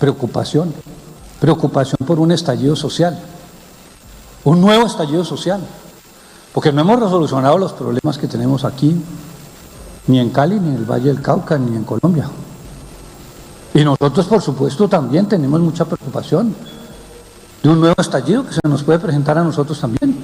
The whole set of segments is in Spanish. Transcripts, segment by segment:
preocupación por un estallido social, un nuevo estallido social, porque no hemos resolucionado los problemas que tenemos aquí, ni en Cali, ni en el Valle del Cauca, ni en Colombia. Y nosotros, por supuesto, también tenemos mucha preocupación de un nuevo estallido que se nos puede presentar a nosotros también.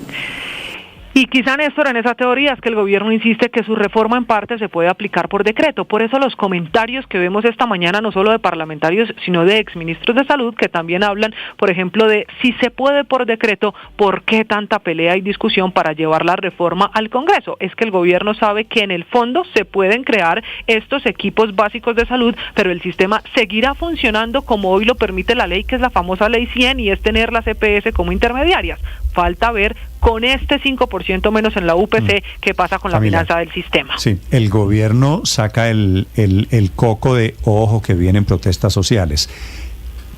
Y quizá, Néstor, en esa teoría es que el gobierno insiste que su reforma en parte se puede aplicar por decreto. Por eso los comentarios que vemos esta mañana, no solo de parlamentarios, sino de exministros de salud, que también hablan, por ejemplo, de si se puede por decreto, ¿por qué tanta pelea y discusión para llevar la reforma al Congreso? Es que el gobierno sabe que en el fondo se pueden crear estos equipos básicos de salud, pero el sistema seguirá funcionando como hoy lo permite la ley, que es la famosa Ley 100, y es tener las EPS como intermediarias. Falta ver con este 5% menos en la UPC qué pasa con la finanza del sistema. Sí, el gobierno saca el coco de ojo que vienen protestas sociales.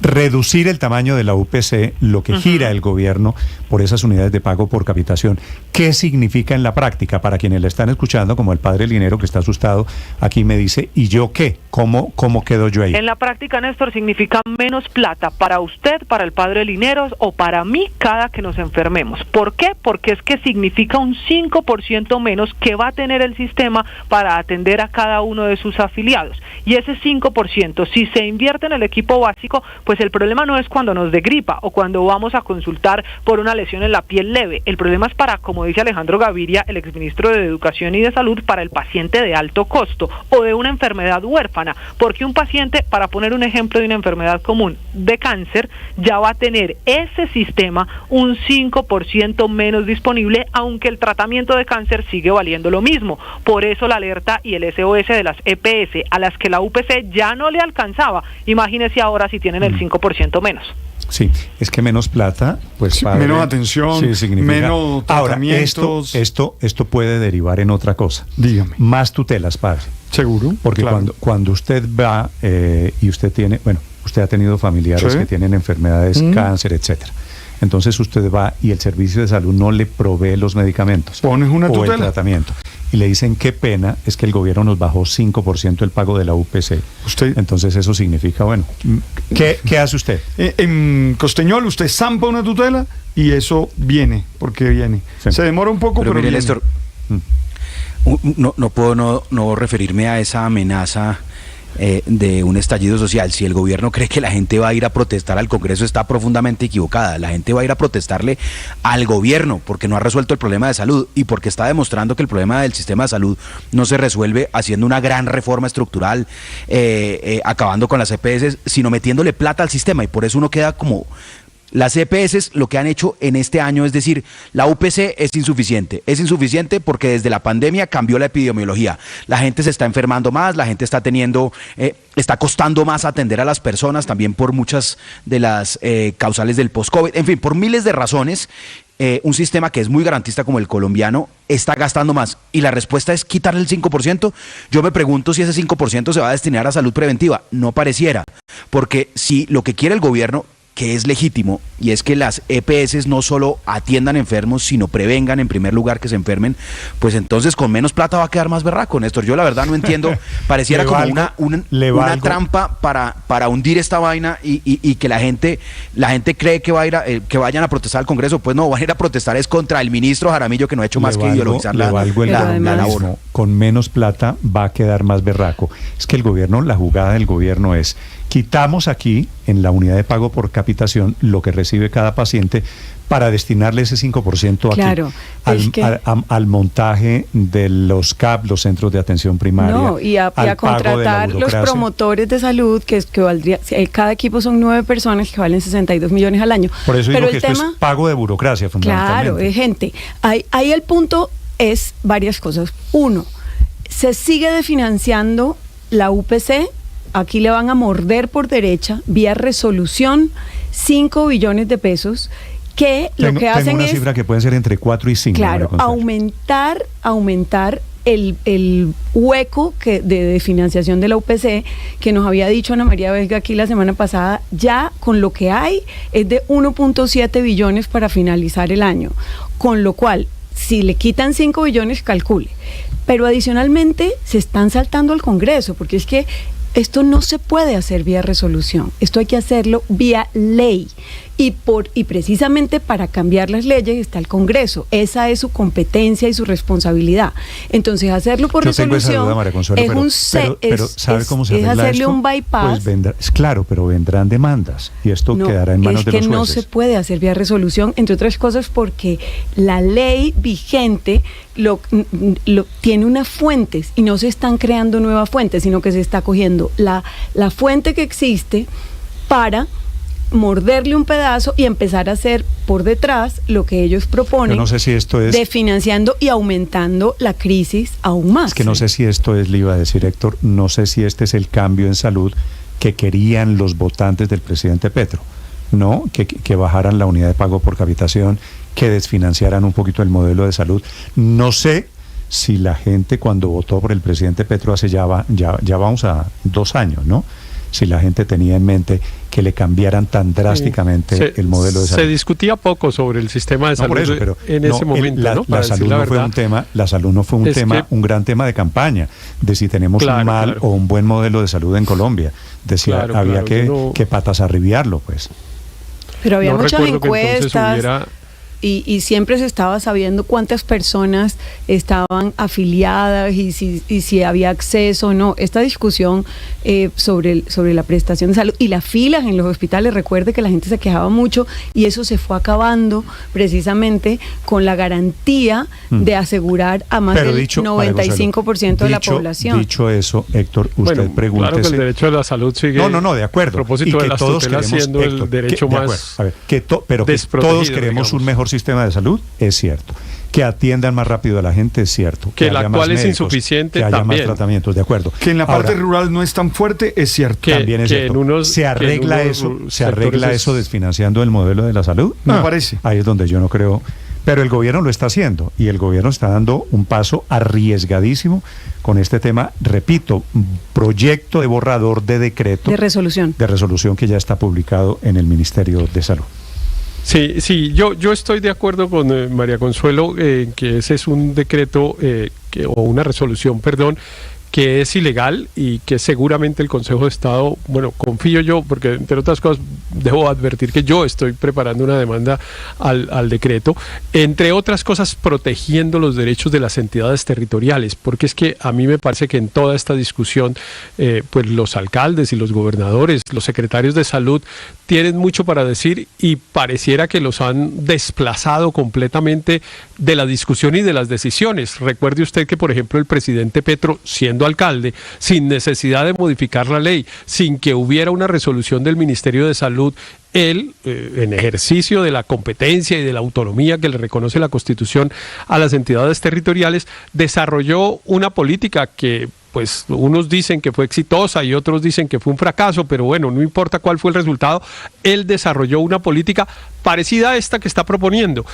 Reducir el tamaño de la UPC, lo que gira el gobierno por esas unidades de pago por capitación. ¿Qué significa en la práctica? Para quienes le están escuchando, como el padre Linero, que está asustado, aquí me dice, ¿y yo qué? ¿Cómo quedo yo ahí? En la práctica, Néstor, significa menos plata para usted, para el padre Lineros o para mí cada que nos enfermemos. ¿Por qué? Porque es que significa un 5% menos que va a tener el sistema para atender a cada uno de sus afiliados. Y ese 5%, si se invierte en el equipo básico, pues el problema no es cuando nos dé gripa o cuando vamos a consultar por una lesión en la piel leve. El problema es para, como dice Alejandro Gaviria, el exministro de Educación y de Salud, para el paciente de alto costo o de una enfermedad huérfana, porque un paciente, para poner un ejemplo de una enfermedad común, de cáncer, ya va a tener ese sistema un 5% menos disponible, aunque el tratamiento de cáncer sigue valiendo lo mismo. Por eso la alerta y el SOS de las EPS, a las que la UPC ya no le alcanzaba. Imagínese ahora si tienen el 5% menos. Sí, es que menos plata, pues sí, padre, menos atención, sí, significa, menos tratamientos. Ahora, esto puede derivar en otra cosa. Dígame. Más tutelas, padre. Seguro. Porque claro. cuando usted va y usted tiene, usted ha tenido familiares que tienen enfermedades, cáncer, etcétera. Entonces usted va y el servicio de salud no le provee los medicamentos. Pones una tutela. O el tratamiento. Y le dicen, qué pena, es que el gobierno nos bajó 5% el pago de la UPC. Entonces eso significa, ¿qué hace usted? En Costeñol usted zampa una tutela y eso viene, porque viene. Sí. Se demora un poco, pero mire, viene. Néstor, no puedo no referirme a esa amenaza de un estallido social. Si el gobierno cree que la gente va a ir a protestar al Congreso, está profundamente equivocada. La gente va a ir a protestarle al gobierno porque no ha resuelto el problema de salud y porque está demostrando que el problema del sistema de salud no se resuelve haciendo una gran reforma estructural, acabando con las EPS, sino metiéndole plata al sistema, y por eso uno queda como... Las EPS lo que han hecho en este año es decir, la UPC es insuficiente porque desde la pandemia cambió la epidemiología, la gente se está enfermando más, la gente está está costando más atender a las personas, también por muchas de las causales del post-COVID, en fin, por miles de razones. Un sistema que es muy garantista como el colombiano está gastando más, y la respuesta es quitarle el 5%. Yo me pregunto si ese 5% se va a destinar a salud preventiva. No pareciera, porque si lo que quiere el gobierno, que es legítimo, y es que las EPS no solo atiendan enfermos, sino prevengan en primer lugar que se enfermen, pues entonces con menos plata va a quedar más berraco, Néstor. Yo la verdad no entiendo, pareciera como una trampa para hundir esta vaina y que la gente cree que va a ir que vayan a protestar al Congreso. Pues no, van a ir a protestar es contra el ministro Jaramillo, que no ha hecho más que ideologizar la labor. Con menos plata va a quedar más berraco. Es que la jugada del gobierno es: quitamos aquí, en la unidad de pago por capitación, lo que recibe cada paciente para destinarle ese 5% aquí, al montaje de los CAP, los centros de atención primaria. No, y a contratar los promotores de salud, que valdría, cada equipo son 9 personas que valen 62 millones al año. Por eso digo que esto es pago de burocracia, fundamentalmente. Claro, de gente. Ahí el punto es varias cosas. Uno, se sigue desfinanciando la UPC. Aquí le van a morder por derecha, vía resolución, 5 billones de pesos, que lo que hacen es... Tengo una cifra que puede ser entre 4 y 5. Claro, aumentar el hueco de financiación de la UPC, que nos había dicho Ana María Vega aquí la semana pasada. Ya con lo que hay es de 1.7 billones para finalizar el año, con lo cual, si le quitan 5 billones, calcule. Pero adicionalmente se están saltando al Congreso, porque es que esto no se puede hacer vía resolución, esto hay que hacerlo vía ley. Y precisamente para cambiar las leyes está el Congreso. Esa es su competencia y su responsabilidad. Entonces, hacerlo por resolución duda, María Consuelo, pero ¿sabe cómo se arregla hacerle esto? un bypass. Pues claro, pero vendrán demandas y esto quedará en manos de los jueces. Es que no se puede hacer vía resolución, entre otras cosas porque la ley vigente tiene unas fuentes y no se están creando nuevas fuentes, sino que se está cogiendo la fuente que existe para morderle un pedazo y empezar a hacer por detrás lo que ellos proponen. Yo no sé si esto es desfinanciando y aumentando la crisis aún más. Es que no sé si esto es, le iba a decir Héctor, no sé si este es el cambio en salud que querían los votantes del presidente Petro, ¿no? Que bajaran la unidad de pago por capitación, que desfinanciaran un poquito el modelo de salud. No sé si la gente cuando votó por el presidente Petro hace ya vamos a 2 años, ¿no? Si la gente tenía en mente que le cambiaran tan drásticamente el modelo de salud. Se discutía poco sobre el sistema de salud por eso, pero en ese momento, ¿no? La salud no fue un tema, un gran tema de campaña, de si tenemos un mal o un buen modelo de salud en Colombia. Decía, había que patas arribiarlo, pues. Pero había muchas encuestas. Y siempre se estaba sabiendo cuántas personas estaban afiliadas y si había acceso o no. Esta discusión sobre la prestación de salud y las filas en los hospitales, recuerde que la gente se quejaba mucho y eso se fue acabando precisamente con la garantía de asegurar a más del 95% de la población. Dicho eso, Héctor, usted pregúntese. Claro que el derecho a la salud sigue. No, de acuerdo. A propósito de las tutelas siendo el derecho más pero que todos queremos un mejor sistema de salud, es cierto. Que atiendan más rápido a la gente, es cierto. Que la cual es insuficiente, que haya también. más tratamientos, de acuerdo. Que en la parte rural no es tan fuerte, es cierto. También es cierto. ¿Se arregla eso desfinanciando el modelo de la salud? Me parece. Ahí es donde yo no creo. Pero el gobierno lo está haciendo y el gobierno está dando un paso arriesgadísimo con este tema, repito, proyecto de borrador de decreto. De resolución que ya está publicado en el Ministerio de Salud. Sí, yo estoy de acuerdo con María Consuelo en que ese es un decreto o una resolución, perdón, que es ilegal y que seguramente el Consejo de Estado, bueno, confío yo, porque entre otras cosas debo advertir que yo estoy preparando una demanda al decreto, entre otras cosas protegiendo los derechos de las entidades territoriales, porque es que a mí me parece que en toda esta discusión, pues los alcaldes y los gobernadores, los secretarios de salud tienen mucho para decir y pareciera que los han desplazado completamente de la discusión y de las decisiones. Recuerde usted que, por ejemplo, el presidente Petro, siendo alcalde, sin necesidad de modificar la ley, sin que hubiera una resolución del Ministerio de Salud, él, en ejercicio de la competencia y de la autonomía que le reconoce la Constitución a las entidades territoriales, desarrolló una política que pues unos dicen que fue exitosa y otros dicen que fue un fracaso, pero bueno, no importa cuál fue el resultado, él desarrolló una política parecida a esta que está proponiendo,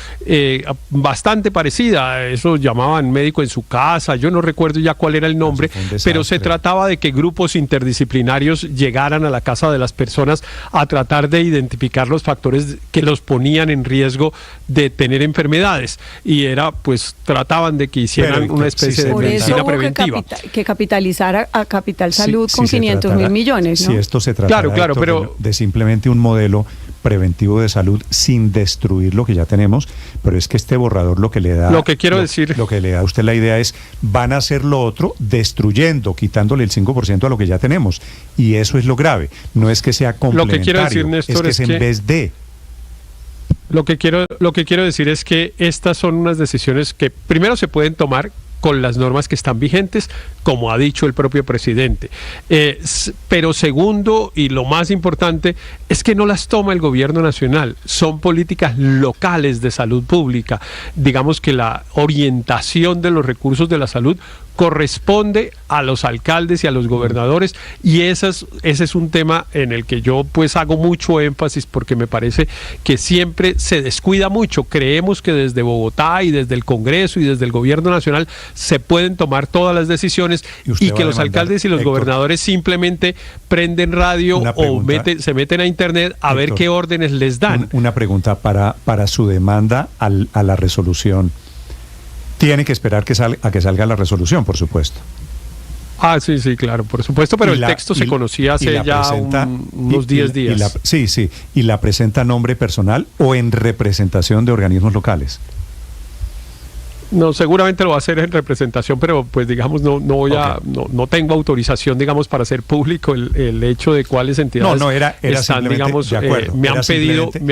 bastante parecida, eso llamaban médico en su casa, yo no recuerdo ya cuál era el nombre, pero se trataba de que grupos interdisciplinarios llegaran a la casa de las personas a tratar de identificar los factores que los ponían en riesgo de tener enfermedades, y era, pues, trataban de que hicieran una especie de medicina preventiva. Que capitalizar a Capital Salud con 500.000 millones, ¿no? Si esto se trata pero de simplemente un modelo preventivo de salud sin destruir lo que ya tenemos, pero es que este borrador lo que le da... Lo que quiero decir... Lo que le da a usted la idea es, van a hacer lo otro destruyendo, quitándole el 5% a lo que ya tenemos. Y eso es lo grave. No es que sea complementario, lo que quiero decir, Néstor, es en vez de... Lo que quiero decir es que estas son unas decisiones que primero se pueden tomar con las normas que están vigentes, como ha dicho el propio presidente. Pero segundo, y lo más importante, es que no las toma el gobierno nacional, son políticas locales de salud pública. Digamos que la orientación de los recursos de la salud corresponde a los alcaldes y a los gobernadores, y ese es un tema en el que yo pues hago mucho énfasis, porque me parece que siempre se descuida mucho. Creemos que desde Bogotá y desde el Congreso y desde el gobierno nacional se pueden tomar todas las decisiones, y que los alcaldes y los gobernadores simplemente prenden radio o se meten a internet a ver qué órdenes les dan. Una pregunta para su demanda a la resolución. Tiene que esperar a que salga la resolución, por supuesto. Sí, claro, por supuesto, pero el texto se conocía hace ya unos 10 días. ¿Y la presenta a nombre personal o en representación de organismos locales? No, seguramente lo va a hacer en representación, pero pues digamos no tengo autorización, digamos, para hacer público el hecho de cuáles entidades están, digamos, de acuerdo, me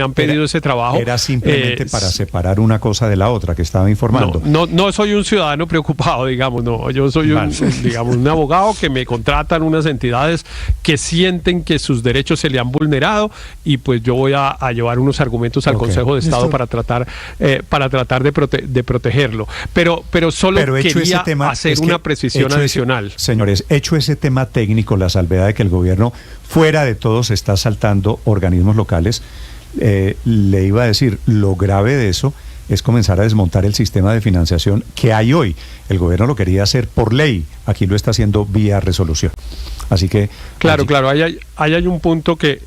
han pedido ese trabajo. Era simplemente para separar una cosa de la otra que estaba informando. No soy un ciudadano preocupado, digamos, yo soy un abogado que me contratan unas entidades que sienten que sus derechos se le han vulnerado y pues yo voy a llevar unos argumentos al Consejo de Estado para tratar de protegerlo. Pero solo quería hacer una precisión adicional. Señores, hecho ese tema técnico, la salvedad de que el gobierno fuera de todo se está saltando organismos locales, le iba a decir, lo grave de eso es comenzar a desmontar el sistema de financiación que hay hoy. El gobierno lo quería hacer por ley, aquí lo está haciendo vía resolución. Así que claro, ahí hay un punto que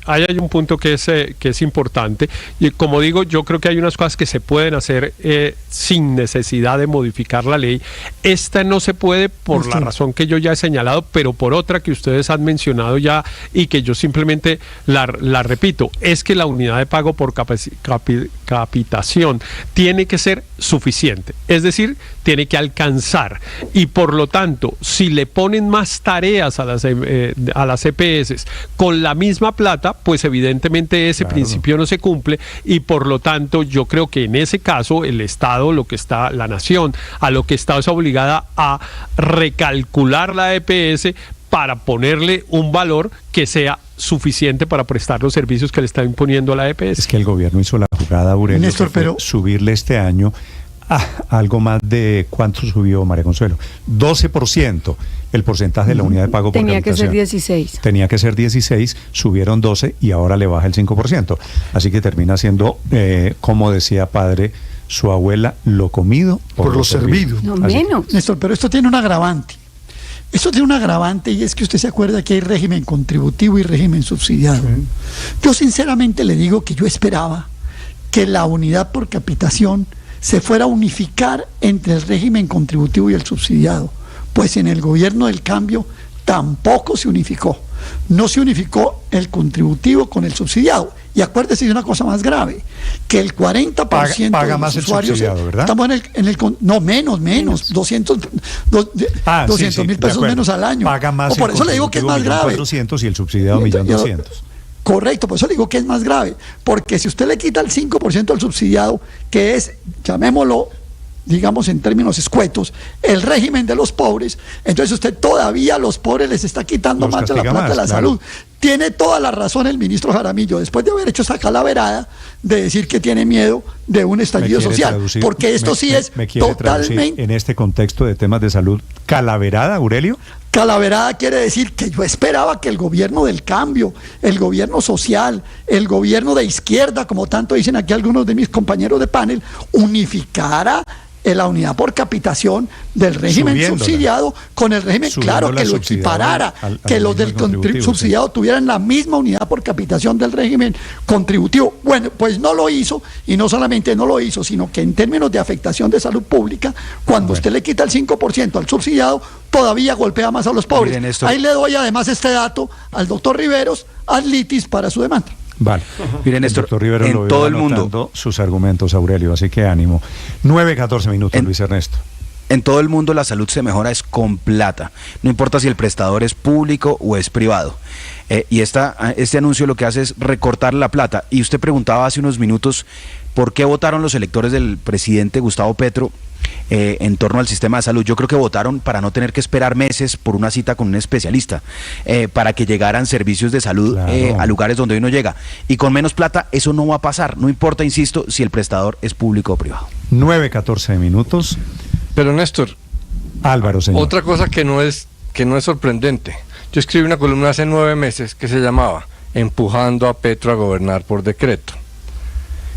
es importante, y como digo, yo creo que hay unas cosas que se pueden hacer sin necesidad de modificar la ley. Esta no se puede por la razón que yo ya he señalado, pero por otra que ustedes han mencionado ya y que yo simplemente la repito, es que la unidad de pago por capitación tiene que ser suficiente, es decir, tiene que alcanzar, y por lo tanto, si le ponen más tareas a las EPS con la misma plata, pues evidentemente ese principio no se cumple, y por lo tanto yo creo que en ese caso el Estado, la nación, a lo que está es obligada a recalcular la EPS para ponerle un valor que sea suficiente para prestar los servicios que le está imponiendo a la EPS. Es que el gobierno hizo la jugada, Aurelio, Néstor, pero subirle este año algo más de, ¿cuánto subió, María Consuelo? 12% el porcentaje de la unidad de pago por capitación. Tenía que ser 16. Tenía que ser 16, subieron 12 y ahora le baja el 5%. Así que termina siendo, como decía padre, su abuela, lo comido por lo servido. No menos. Néstor, pero esto tiene un agravante. Esto tiene un agravante, y es que usted se acuerda que hay régimen contributivo y régimen subsidiado. Sí. Yo sinceramente le digo que yo esperaba que la unidad por capitación se fuera a unificar entre el régimen contributivo y el subsidiado, pues en el gobierno del cambio tampoco se unificó. No se unificó el contributivo con el subsidiado. Y acuérdese de una cosa más grave, que el 40% paga de más los el usuarios subsidiado, ¿verdad? Estamos no, menos, 200 mil pesos menos al año. Paga más, por eso le digo que es más grave. 1.400.000 y el subsidiado 1.200.000. Correcto, por eso le digo que es más grave, porque si usted le quita el 5% al subsidiado, que es, llamémoslo, digamos en términos escuetos, el régimen de los pobres, entonces usted todavía a los pobres les está quitando más de la plata de la salud. Tiene toda la razón el ministro Jaramillo, después de haber hecho esa calaverada de decir que tiene miedo de un estallido social, porque esto es totalmente... En este contexto de temas de salud, ¿calaverada, Aurelio? Calaverada quiere decir que yo esperaba que el gobierno del cambio, el gobierno social, el gobierno de izquierda, como tanto dicen aquí algunos de mis compañeros de panel, unificara la unidad por capitación del régimen subsidiado con el régimen, claro, que lo equiparara, que los del subsidiado tuvieran la misma unidad por capitación del régimen contributivo. Bueno, pues no lo hizo, y no solamente no lo hizo, sino que en términos de afectación de salud pública, cuando usted le quita el 5% al subsidiado, todavía golpea más a los pobres. Miren, ahí le doy además este dato al doctor Riveros, ad litis, para su demanda. Vale. Miren, el doctor Rivero en todo el mundo sus argumentos, Aurelio, así que ánimo. 9:14 minutos, Luis Ernesto. En todo el mundo la salud se mejora es con plata, no importa si el prestador es público o es privado. Y este anuncio lo que hace es recortar la plata. Y usted preguntaba hace unos minutos por qué votaron los electores del presidente Gustavo Petro en torno al sistema de salud. Yo creo que votaron para no tener que esperar meses por una cita con un especialista, para que llegaran servicios de salud a lugares donde hoy no llega. Y con menos plata eso no va a pasar, no importa, insisto, si el prestador es público o privado. 9:14 minutos. Pero Néstor, Álvaro, señor. Otra cosa que no es sorprendente. Yo escribí una columna hace 9 meses que se llamaba Empujando a Petro a gobernar por decreto.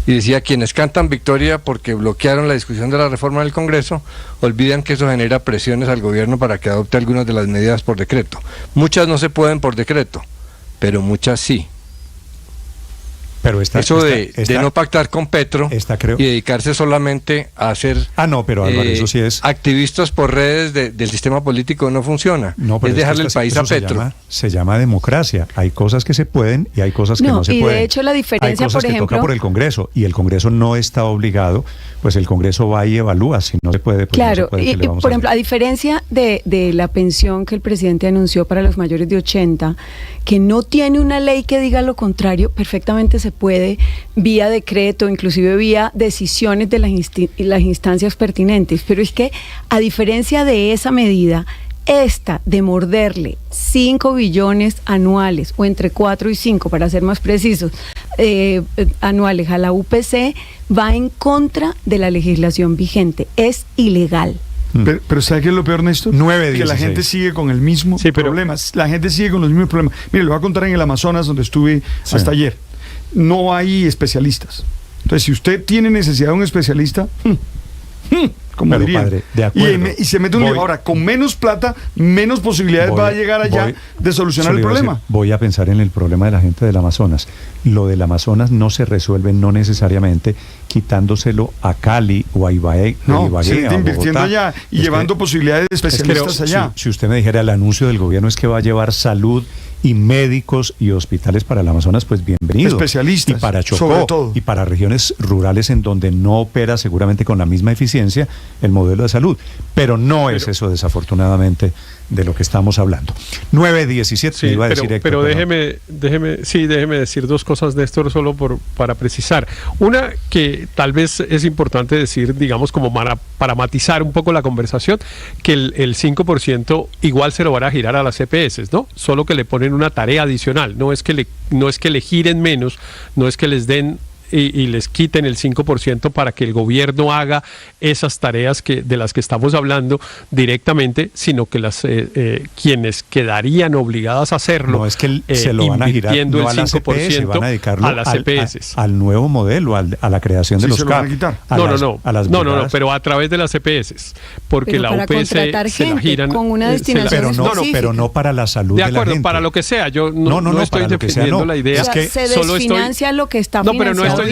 Y decía, quienes cantan victoria porque bloquearon la discusión de la reforma del Congreso, olvidan que eso genera presiones al gobierno para que adopte algunas de las medidas por decreto. Muchas no se pueden por decreto, pero muchas sí. Pero de no pactar con Petro y dedicarse solamente a hacer pero Álvaro, eso sí es activistas por redes del sistema político no funciona. Es dejarle el país a Petro. Se llama democracia. Hay cosas que se pueden y hay cosas que no se pueden. Y de hecho la diferencia, hay cosas por ejemplo, que toca por el Congreso y el Congreso no está obligado, pues el Congreso va y evalúa. Si no se puede, pues claro, no se puede, y por ejemplo, a diferencia de la pensión que el presidente anunció para los mayores de 80, que no tiene una ley que diga lo contrario, perfectamente se puede vía decreto, inclusive vía decisiones de las instancias pertinentes. Pero es que, a diferencia de esa medida, esta de morderle 5 billones anuales, o entre 4 y 5 para ser más precisos, anuales a la UPC, va en contra de la legislación vigente. Es ilegal. Pero ¿sabe qué es lo peor, Néstor? 9-16. Que la gente sigue con el mismo problema. La gente sigue con los mismos problemas. Mire, lo voy a contar en el Amazonas, donde estuve hasta ayer. No hay especialistas. Entonces, si usted tiene necesidad de un especialista, como pero dirían, padre, de acuerdo. Y se mete un lío. Ahora, con menos plata, menos posibilidades va a llegar allá de solucionar el problema. Voy a pensar en el problema de la gente del Amazonas. Lo del Amazonas no se resuelve no necesariamente quitándoselo a Cali o a Ibagué. Invirtiendo allá y llevando posibilidades de especialistas allá. Si usted me dijera, el anuncio del gobierno es que va a llevar salud y médicos y hospitales para el Amazonas, pues bienvenido. Especialistas, y para Chocó, sobre todo. y para regiones rurales en donde no opera seguramente con la misma eficiencia el modelo de salud. Pero no es eso, desafortunadamente, de lo que estamos hablando. 9-17, sí, iba a decir Héctor, pero déjeme decir dos cosas, Néstor, solo para precisar. Una, que tal vez es importante decir, digamos, como para matizar un poco la conversación, que el 5% igual se lo van a girar a las EPS, ¿no? Solo que le ponen una tarea adicional. No es que le giren menos, no es que les den y les quiten el 5% para que el gobierno haga esas tareas de las que estamos hablando directamente, sino que quienes quedarían obligadas a hacerlo, no es que se lo van a girar, no el 5% van a dedicarlo a las EPS. al nuevo modelo, a la creación de los CAP. No, pero a través de las EPS, porque pero la UPS se la giran con una destinación pero no para la salud de la gente. De acuerdo, para lo que sea. Yo no estoy defendiendo la idea. Es que se desfinancia lo que está financiado. No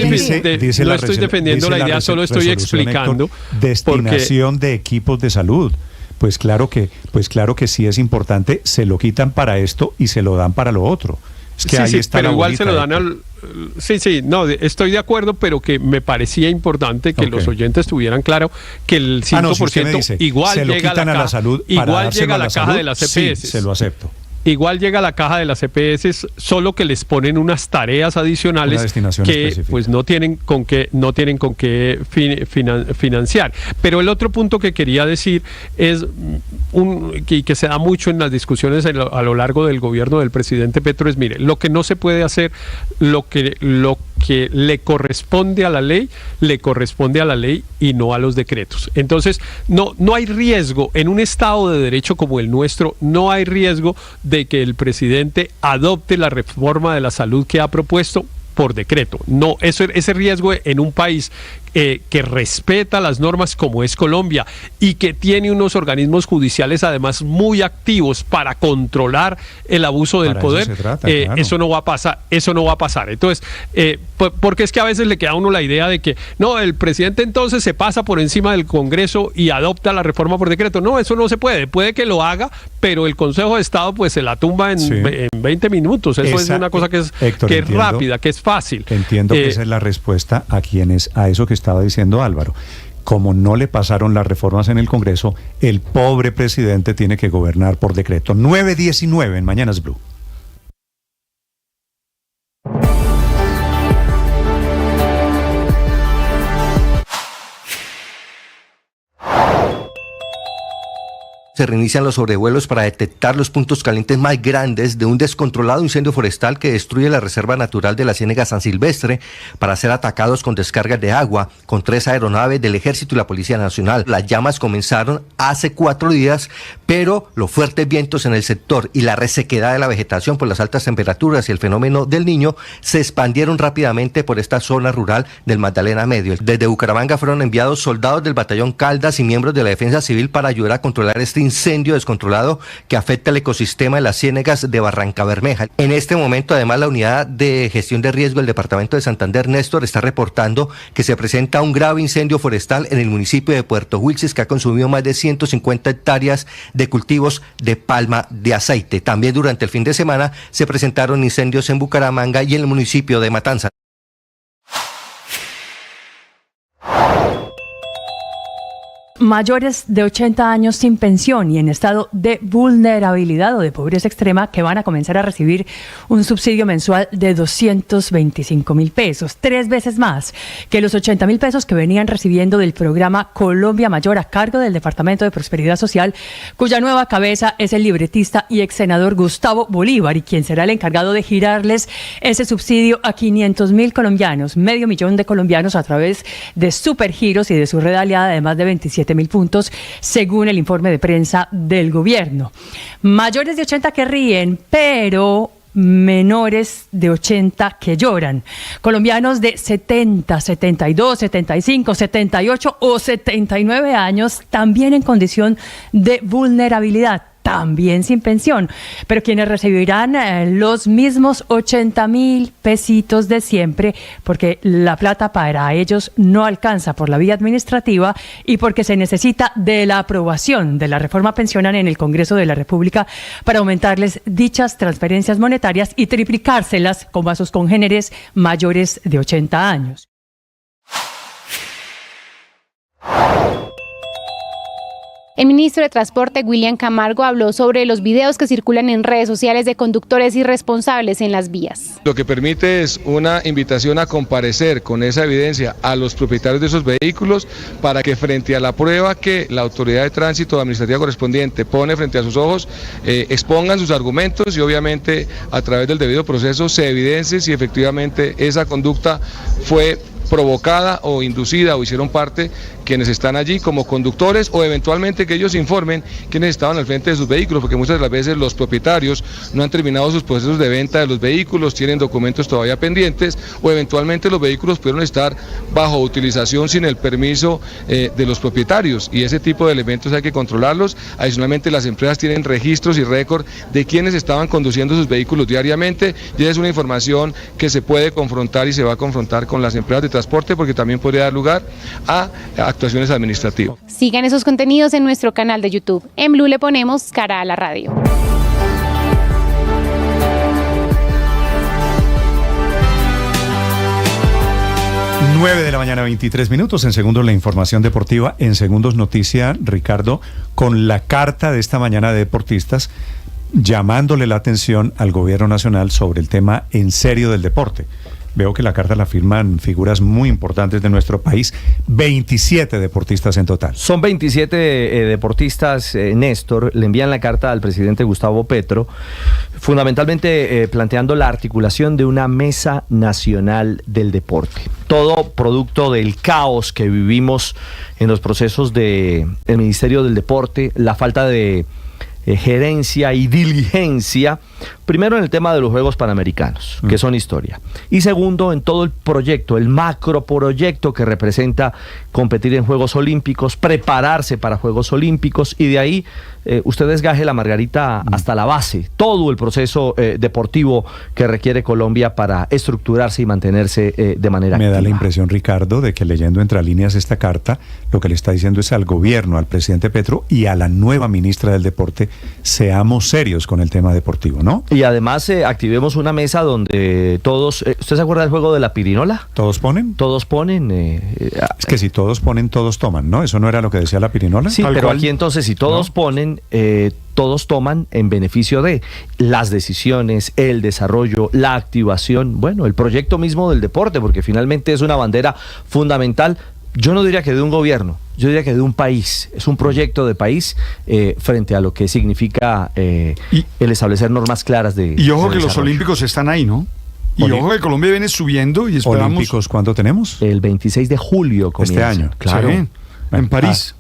estoy defendiendo la idea, solo estoy explicando. Héctor, destinación de equipos de salud. Pues claro que sí es importante, se lo quitan para esto y se lo dan para lo otro. Es que ahí está pero la igual bolita, se lo dan al... estoy de acuerdo, pero que me parecía importante que los oyentes tuvieran claro que el 5% dice, igual llega a la salud, igual llega a la caja de las EPS. Sí, se lo acepto. Igual llega a la caja de las EPS, solo que les ponen unas tareas adicionales que específica, pues no tienen con qué financiar. Pero el otro punto que quería decir es que se da mucho en las discusiones a lo largo del gobierno del presidente Petro es, mire, lo que no se puede hacer, lo que le corresponde a la ley y no a los decretos. Entonces, no hay riesgo en un Estado de Derecho como el nuestro, no hay riesgo de que el presidente adopte la reforma de la salud que ha propuesto por decreto. No, ese riesgo en un país que respeta las normas como es Colombia y que tiene unos organismos judiciales además muy activos para controlar el abuso del poder, eso no va a pasar. Entonces, porque es que a veces le queda a uno la idea de que no, el presidente entonces se pasa por encima del Congreso y adopta la reforma por decreto. No, eso no se puede que lo haga, pero el Consejo de Estado pues se la tumba en 20 minutos. Eso es una cosa que es rápida, que es fácil. Entiendo que esa es la respuesta a eso que estaba diciendo Álvaro. Como no le pasaron las reformas en el Congreso, el pobre presidente tiene que gobernar por decreto. 9:19 en Mañanas Blue. Se reinician los sobrevuelos para detectar los puntos calientes más grandes de un descontrolado incendio forestal que destruye la Reserva Natural de la Ciénega San Silvestre para ser atacados con descargas de agua con 3 aeronaves del Ejército y la Policía Nacional. Las llamas comenzaron hace 4 días, pero los fuertes vientos en el sector y la resequedad de la vegetación por las altas temperaturas y el fenómeno del Niño se expandieron rápidamente por esta zona rural del Magdalena Medio. Desde Bucaramanga fueron enviados soldados del Batallón Caldas y miembros de la Defensa Civil para ayudar a controlar este incendio descontrolado que afecta el ecosistema de las ciénegas de Barrancabermeja. En este momento, además, la unidad de gestión de riesgo del departamento de Santander, Néstor, está reportando que se presenta un grave incendio forestal en el municipio de Puerto Wilches que ha consumido más de 150 hectáreas de cultivos de palma de aceite. También durante el fin de semana se presentaron incendios en Bucaramanga y en el municipio de Matanza. Mayores de 80 años sin pensión y en estado de vulnerabilidad o de pobreza extrema que van a comenzar a recibir un subsidio mensual de 225.000 pesos, 3 veces más que los 80.000 pesos que venían recibiendo del programa Colombia Mayor a cargo del Departamento de Prosperidad Social, cuya nueva cabeza es el libretista y ex senador Gustavo Bolívar, y quien será el encargado de girarles ese subsidio a 500.000 colombianos, medio millón de colombianos a través de supergiros y de su red aliada de más de 27.000 puntos, según el informe de prensa del gobierno. Mayores de 80 que ríen, pero menores de 80 que lloran. Colombianos de 70, 72, 75, 78 o 79 años, también en condición de vulnerabilidad, también sin pensión, pero quienes recibirán los mismos 80.000 pesitos de siempre, porque la plata para ellos no alcanza por la vía administrativa y porque se necesita de la aprobación de la reforma pensional en el Congreso de la República para aumentarles dichas transferencias monetarias y triplicárselas como a sus congéneres mayores de 80 años. El ministro de Transporte, William Camargo, habló sobre los videos que circulan en redes sociales de conductores irresponsables en las vías. Lo que permite es una invitación a comparecer con esa evidencia a los propietarios de esos vehículos para que frente a la prueba que la autoridad de tránsito administrativa correspondiente pone frente a sus ojos, expongan sus argumentos y obviamente a través del debido proceso se evidencie si efectivamente esa conducta fue provocada o inducida o hicieron parte quienes están allí como conductores, o eventualmente que ellos informen quienes estaban al frente de sus vehículos, porque muchas de las veces los propietarios no han terminado sus procesos de venta de los vehículos, tienen documentos todavía pendientes, o eventualmente los vehículos pudieron estar bajo utilización sin el permiso de los propietarios, y ese tipo de elementos hay que controlarlos. Adicionalmente, las empresas tienen registros y récord de quienes estaban conduciendo sus vehículos diariamente, y esa es una información que se puede confrontar y se va a confrontar con las empresas de transporte, porque también podría dar lugar a actuaciones administrativas. Sigan esos contenidos en nuestro canal de YouTube. En Blue le ponemos cara a la radio. Nueve de la mañana, 23 minutos. En segundos la información deportiva. En segundos noticia, Ricardo, con la carta de esta mañana de deportistas llamándole la atención al gobierno nacional sobre el tema en serio del deporte. Veo que la carta la firman figuras muy importantes de nuestro país, 27 deportistas en total. Son 27 deportistas, Néstor, le envían la carta al presidente Gustavo Petro, fundamentalmente planteando la articulación de una mesa nacional del deporte. Todo producto del caos que vivimos en los procesos del Ministerio del Deporte, la falta de gerencia y diligencia, primero en el tema de los Juegos Panamericanos, que son historia, y segundo en todo el proyecto, el macroproyecto que representa competir en Juegos Olímpicos, prepararse para Juegos Olímpicos, y de ahí usted desgaje la margarita hasta la base, todo el proceso deportivo que requiere Colombia para estructurarse y mantenerse de manera activa. Me da la impresión, Ricardo, de que leyendo entre líneas esta carta, lo que le está diciendo es al gobierno, al presidente Petro y a la nueva ministra del Deporte, seamos serios con el tema deportivo, ¿no? Y además activemos una mesa donde todos... ¿Usted se acuerda del juego de la pirinola? ¿Todos ponen? Todos ponen. Es que si todos ponen, todos toman, ¿no? ¿Eso no era lo que decía la pirinola? Sí, pero aquí entonces si todos ponen, todos toman en beneficio de las decisiones, el desarrollo, la activación, bueno, el proyecto mismo del deporte, porque finalmente es una bandera fundamental. Yo no diría que de un gobierno, yo diría que de un país. Es un proyecto de país frente a lo que significa el establecer normas claras de... Y ojo que los Olímpicos están ahí, ¿no? Y ojo que Colombia viene subiendo y esperamos... ¿Olímpicos cuándo tenemos? El 26 de julio comienza. Este año. Claro. Sí. En París.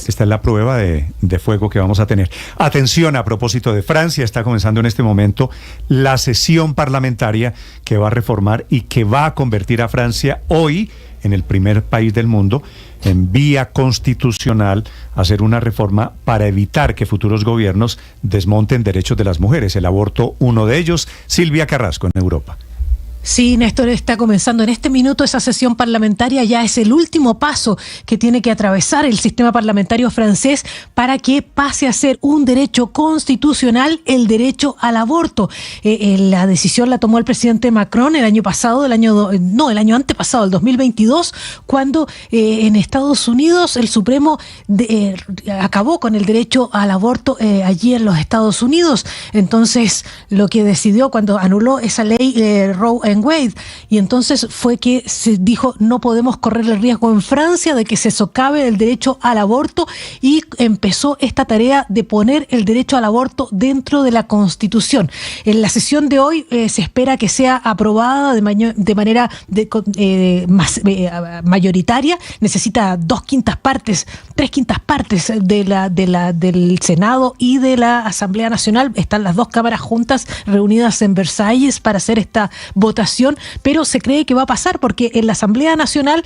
Esta es la prueba de fuego que vamos a tener. Atención, a propósito de Francia, está comenzando en este momento la sesión parlamentaria que va a reformar y que va a convertir a Francia hoy en el primer país del mundo, en vía constitucional, hacer una reforma para evitar que futuros gobiernos desmonten derechos de las mujeres. El aborto, uno de ellos. Silvia Carrasco, en Europa. Sí, Néstor, está comenzando en este minuto esa sesión parlamentaria. Ya es el último paso que tiene que atravesar el sistema parlamentario francés para que pase a ser un derecho constitucional el derecho al aborto. La decisión la tomó el presidente Macron el año pasado, el año antepasado, el 2022, cuando en Estados Unidos el Supremo acabó con el derecho al aborto allí en los Estados Unidos. Entonces, lo que decidió cuando anuló esa ley Roe and Wade, y entonces fue que se dijo no podemos correr el riesgo en Francia de que se socave el derecho al aborto, y empezó esta tarea de poner el derecho al aborto dentro de la Constitución. En la sesión de hoy se espera que sea aprobada de manera mayoritaria. Necesita 3/5 partes del Senado y de la Asamblea Nacional. Están las dos cámaras juntas reunidas en Versalles para hacer esta votación, pero se cree que va a pasar porque en la Asamblea Nacional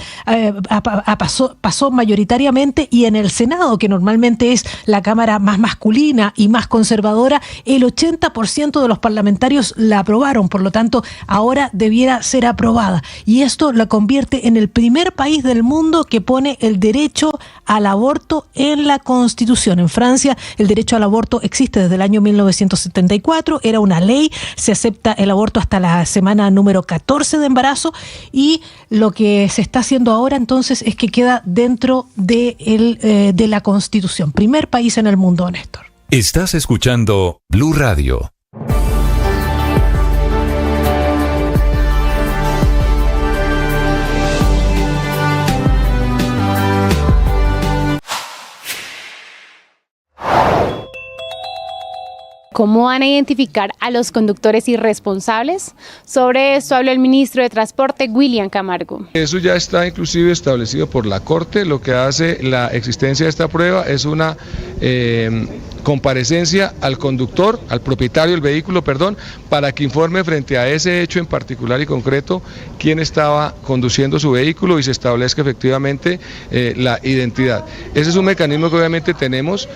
pasó mayoritariamente, y en el Senado, que normalmente es la cámara más masculina y más conservadora, el 80% de los parlamentarios la aprobaron. Por lo tanto, ahora debiera ser aprobada, y esto la convierte en el primer país del mundo que pone el derecho al aborto en la Constitución. En Francia, el derecho al aborto existe desde el año 1974, era una ley, se acepta el aborto hasta la semana número 14 de embarazo, y lo que se está haciendo ahora entonces es que queda dentro de la Constitución. Primer país en el mundo, Néstor. Estás escuchando Blue Radio. ¿Cómo van a identificar a los conductores irresponsables? Sobre esto habló el ministro de Transporte, William Camargo. Eso ya está inclusive establecido por la Corte. Lo que hace la existencia de esta prueba es una comparecencia al conductor, al propietario del vehículo, para que informe frente a ese hecho en particular y concreto quién estaba conduciendo su vehículo y se establezca efectivamente la identidad. Ese es un mecanismo que obviamente tenemos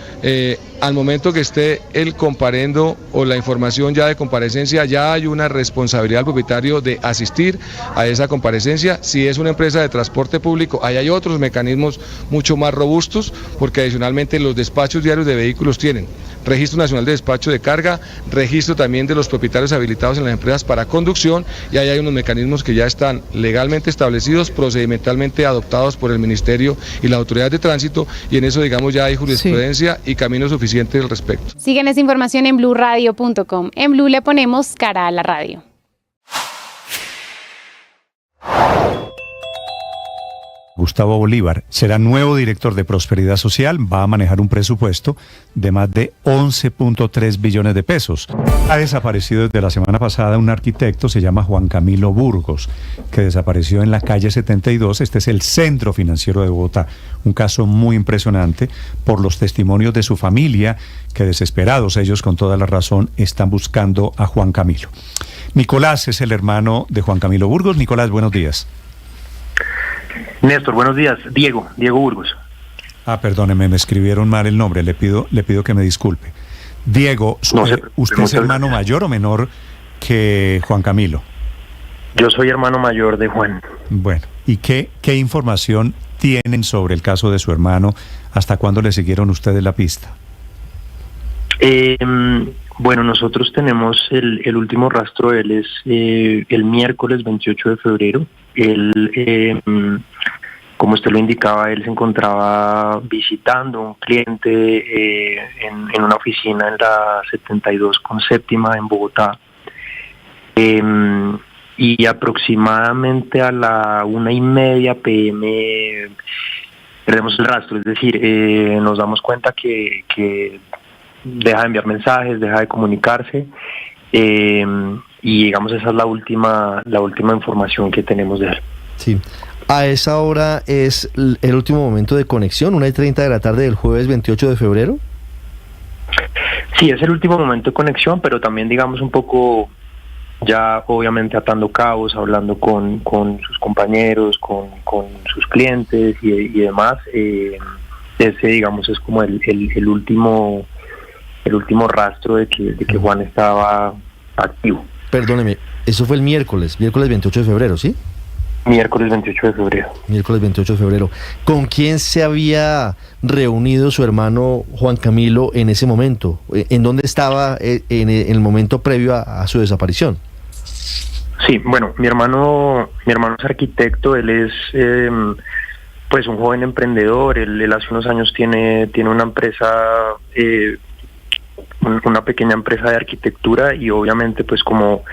al momento que esté el comparendo o la información ya de comparecencia. Ya hay una responsabilidad del propietario de asistir a esa comparecencia. Si es una empresa de transporte público, ahí hay otros mecanismos mucho más robustos, porque adicionalmente los despachos diarios de vehículos tienen Registro Nacional de Despacho de Carga, registro también de los propietarios habilitados en las empresas para conducción, y ahí hay unos mecanismos que ya están legalmente establecidos, procedimentalmente adoptados por el Ministerio y la Autoridad de Tránsito, y en eso, digamos, ya hay jurisprudencia y camino suficiente al respecto. Siguen esa información en bluradio.com. En Blue le ponemos cara a la radio. Gustavo Bolívar será nuevo director de Prosperidad Social, va a manejar un presupuesto de más de 11.3 billones de pesos. Ha desaparecido desde la semana pasada un arquitecto, se llama Juan Camilo Burgos, que desapareció en la calle 72, este es el centro financiero de Bogotá. Un caso muy impresionante por los testimonios de su familia, que desesperados ellos con toda la razón están buscando a Juan Camilo. Nicolás es el hermano de Juan Camilo Burgos. Nicolás, buenos días. Néstor, buenos días. Diego Burgos. Perdóneme, me escribieron mal el nombre, le pido que me disculpe. Diego, ¿usted es hermano mayor o menor que Juan Camilo? Yo soy hermano mayor de Juan. Bueno, ¿y qué información tienen sobre el caso de su hermano? ¿Hasta cuándo le siguieron ustedes la pista? Bueno, nosotros tenemos el último rastro de él es el miércoles 28 de febrero. Él, como usted lo indicaba, él se encontraba visitando un cliente en una oficina en la 72 con séptima en Bogotá. Y aproximadamente a la 1:30 p.m. perdemos el rastro, es decir, nos damos cuenta que deja de enviar mensajes, deja de comunicarse, y digamos esa es la última información que tenemos de él. Sí. A esa hora es el último momento de conexión, 1:30 de la tarde del jueves 28 de febrero. Sí, es el último momento de conexión, pero también digamos un poco ya obviamente atando cabos, hablando con sus compañeros, con sus clientes y demás. Ese, digamos, es como el último rastro de que Juan estaba activo. Perdóneme, eso fue el miércoles 28 de febrero, ¿sí? Miércoles 28 de febrero. Miércoles 28 de febrero. ¿Con quién se había reunido su hermano Juan Camilo en ese momento? ¿En dónde estaba en el momento previo a su desaparición? Sí, bueno, mi hermano es arquitecto, él es pues un joven emprendedor, él hace unos años tiene una empresa, una pequeña empresa de arquitectura, y obviamente pues como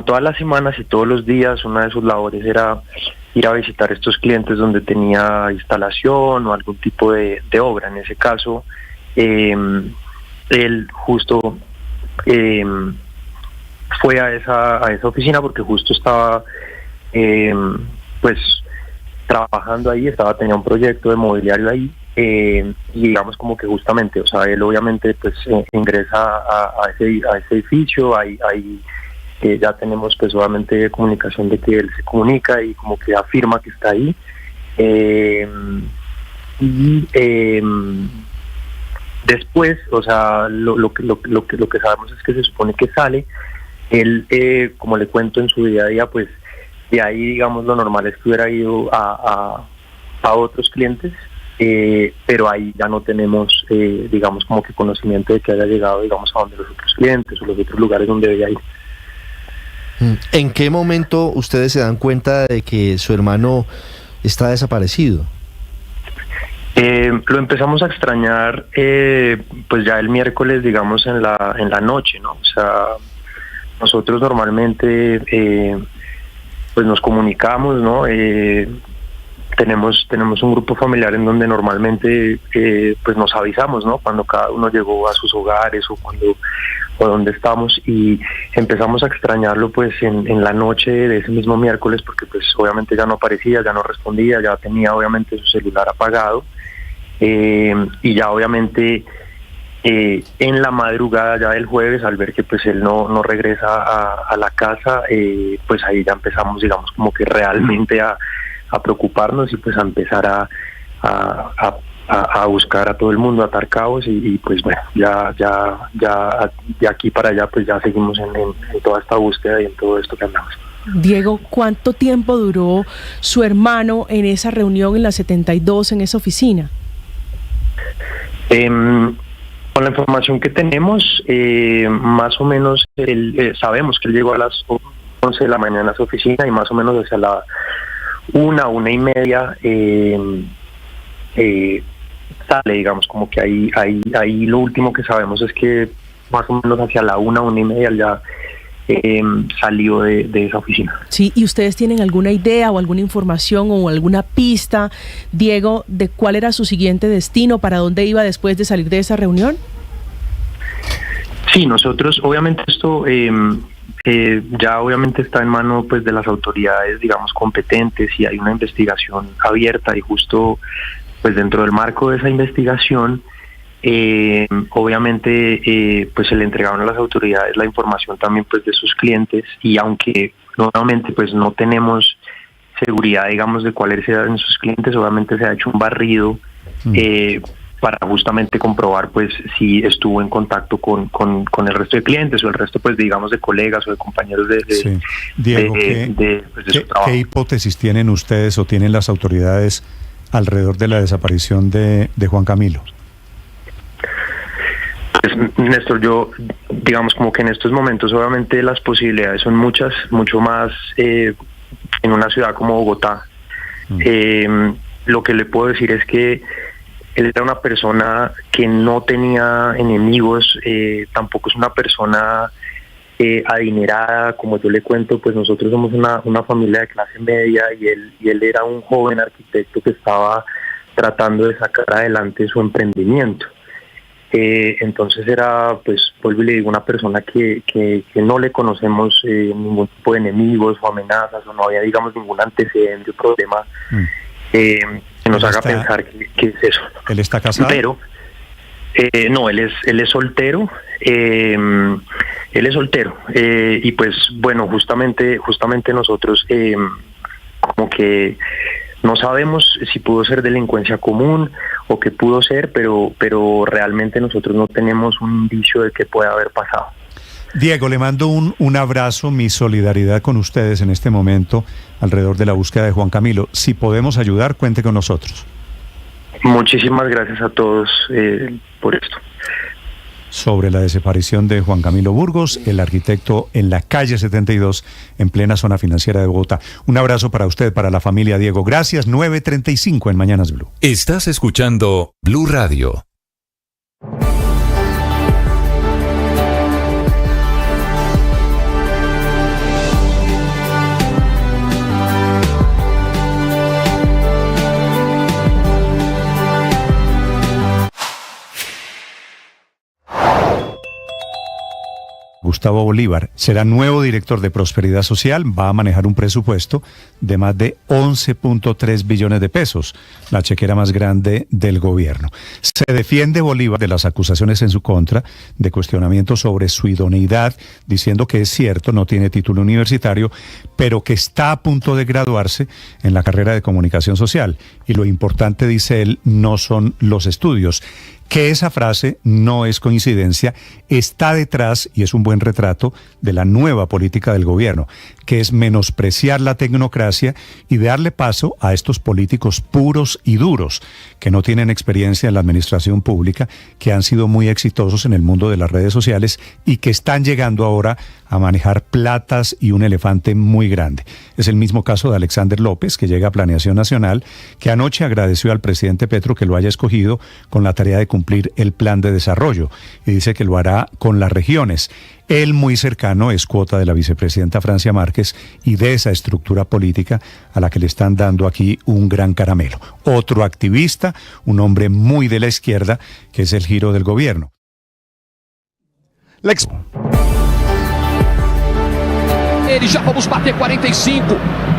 todas las semanas y todos los días, una de sus labores era ir a visitar estos clientes donde tenía instalación o algún tipo de obra. En ese caso, él justo fue a esa oficina porque justo estaba pues trabajando ahí, tenía un proyecto de mobiliario ahí, y digamos como que justamente, o sea, él obviamente pues ingresa a ese edificio, ahí ya tenemos pues obviamente comunicación de que él se comunica y como que afirma que está ahí, después, o sea, lo que sabemos es que se supone que sale, él, como le cuento, en su día a día, pues de ahí, digamos, lo normal es que hubiera ido a otros clientes, pero ahí ya no tenemos, digamos, como que conocimiento de que haya llegado, digamos, a donde los otros clientes o los otros lugares donde debía ir. ¿En qué momento ustedes se dan cuenta de que su hermano está desaparecido? Lo empezamos a extrañar pues ya el miércoles, digamos, en la noche, ¿no? O sea, nosotros normalmente pues nos comunicamos, ¿no? Tenemos un grupo familiar en donde normalmente pues nos avisamos, ¿no? Cuando cada uno llegó a sus hogares o donde estamos, y empezamos a extrañarlo pues en la noche de ese mismo miércoles, porque pues obviamente ya no aparecía, ya no respondía, ya tenía obviamente su celular apagado, y ya obviamente en la madrugada ya del jueves, al ver que pues él no regresa a la casa, pues ahí ya empezamos, digamos, como que realmente a preocuparnos y pues a empezar a buscar a todo el mundo, a atar cabos, y pues bueno, ya de aquí para allá pues ya seguimos en toda esta búsqueda y en todo esto que andamos. Diego, ¿cuánto tiempo duró su hermano en esa reunión en la 72, en esa oficina? Con la información que tenemos, más o menos sabemos que él llegó a las 11 de la mañana a su oficina, y más o menos hacia la 1:30 sale, digamos, como que ahí lo último que sabemos es que más o menos hacia la 1:30 ya salió de esa oficina. Sí, ¿y ustedes tienen alguna idea o alguna información o alguna pista, Diego, de cuál era su siguiente destino, para dónde iba después de salir de esa reunión? Sí, nosotros, obviamente esto ya obviamente está en mano pues de las autoridades, digamos, competentes, y hay una investigación abierta, y justo pues dentro del marco de esa investigación obviamente pues se le entregaron a las autoridades la información también pues de sus clientes, y aunque nuevamente pues no tenemos seguridad, digamos, de cuáles eran sus clientes, obviamente se ha hecho un barrido para justamente comprobar pues si estuvo en contacto con el resto de clientes o el resto pues digamos de colegas o de compañeros sí. Diego, de su trabajo. ¿Qué hipótesis tienen ustedes o tienen las autoridades alrededor de la desaparición de Juan Camilo? Pues, Néstor, yo digamos como que en estos momentos obviamente las posibilidades son muchas, mucho más en una ciudad como Bogotá. Lo que le puedo decir es que él era una persona que no tenía enemigos, tampoco es una persona adinerada, como yo le cuento, pues nosotros somos una familia de clase media, y él era un joven arquitecto que estaba tratando de sacar adelante su emprendimiento. Entonces era, pues, vuelvo y le digo, una persona que no le conocemos ningún tipo de enemigos o amenazas, o no había, digamos, ningún antecedente o problema que nos haga pensar que es eso. ¿Él está casado? Pero no, él es soltero. Él Él es soltero y pues bueno, justamente nosotros como que no sabemos si pudo ser delincuencia común o qué pudo ser, pero realmente nosotros no tenemos un indicio de que pueda haber pasado. Diego, le mando un abrazo, mi solidaridad con ustedes en este momento alrededor de la búsqueda de Juan Camilo. Si podemos ayudar, cuente con nosotros. Muchísimas gracias a todos por esto. Sobre la desaparición de Juan Camilo Burgos, el arquitecto en la calle 72, en plena zona financiera de Bogotá. Un abrazo para usted, para la familia Diego. Gracias, 9:35 en Mañanas Blue. Estás escuchando Blue Radio. Gustavo Bolívar será nuevo director de Prosperidad Social, va a manejar un presupuesto de más de 11.3 billones de pesos, la chequera más grande del gobierno. Se defiende Bolívar de las acusaciones en su contra, de cuestionamientos sobre su idoneidad, diciendo que es cierto, no tiene título universitario, pero que está a punto de graduarse en la carrera de Comunicación Social. Y lo importante, dice él, no son los estudios. Que esa frase no es coincidencia, está detrás, y es un buen retrato, de la nueva política del gobierno, que es menospreciar la tecnocracia y darle paso a estos políticos puros y duros, que no tienen experiencia en la administración pública, que han sido muy exitosos en el mundo de las redes sociales y que están llegando ahora a manejar platas y un elefante muy grande. Es el mismo caso de Alexander López, que llega a Planeación Nacional, que anoche agradeció al presidente Petro que lo haya escogido con la tarea de cumplir el plan de desarrollo y dice que lo hará con las regiones. Él, muy cercano, es cuota de la vicepresidenta Francia Márquez y de esa estructura política a la que le están dando aquí un gran caramelo. Otro activista, un hombre muy de la izquierda, que es el giro del gobierno. Ele já vamos bater 45.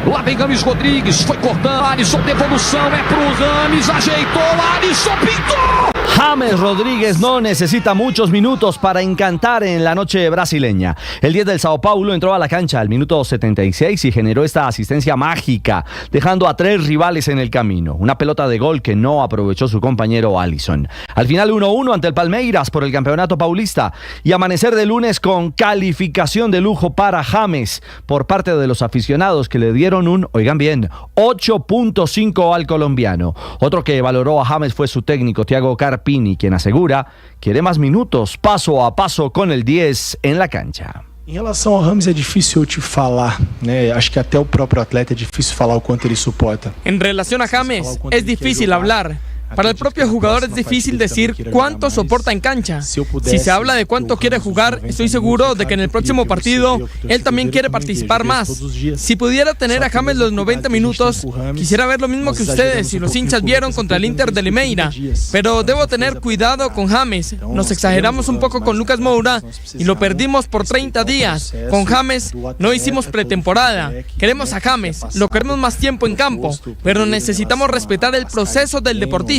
Lá vem James Rodrigues, foi cortando. Alisson, devolução, é pro James, ajeitou, Alisson pintou. James Rodríguez no necesita muchos minutos para encantar en la noche brasileña. El 10 del Sao Paulo entró a la cancha al minuto 76 y generó esta asistencia mágica, dejando a 3 rivales en el camino. Una pelota de gol que no aprovechó su compañero Alisson. Al final 1-1 ante el Palmeiras por el campeonato paulista y amanecer de lunes con calificación de lujo para James por parte de los aficionados que le dieron un, oigan bien, 8.5 al colombiano. Otro que valoró a James fue su técnico Thiago Carpini, quien asegura quiere más minutos paso a paso con el 10 en la cancha. Em relação ao James é difícil eu te falar, né? Acho que até o próprio atleta é difícil falar o quanto ele suporta. En relación a James es difícil hablar. Para el propio jugador es difícil decir cuánto soporta en cancha. Si se habla de cuánto quiere jugar, estoy seguro de que en el próximo partido él también quiere participar más. Si pudiera tener a James los 90 minutos, quisiera ver lo mismo que ustedes y los hinchas vieron contra el Inter de Limeira. Pero debo tener cuidado con James. Nos exageramos un poco con Lucas Moura y lo perdimos por 30 días. Con James no hicimos pretemporada. Queremos a James, lo queremos más tiempo en campo, pero necesitamos respetar el proceso del deportista.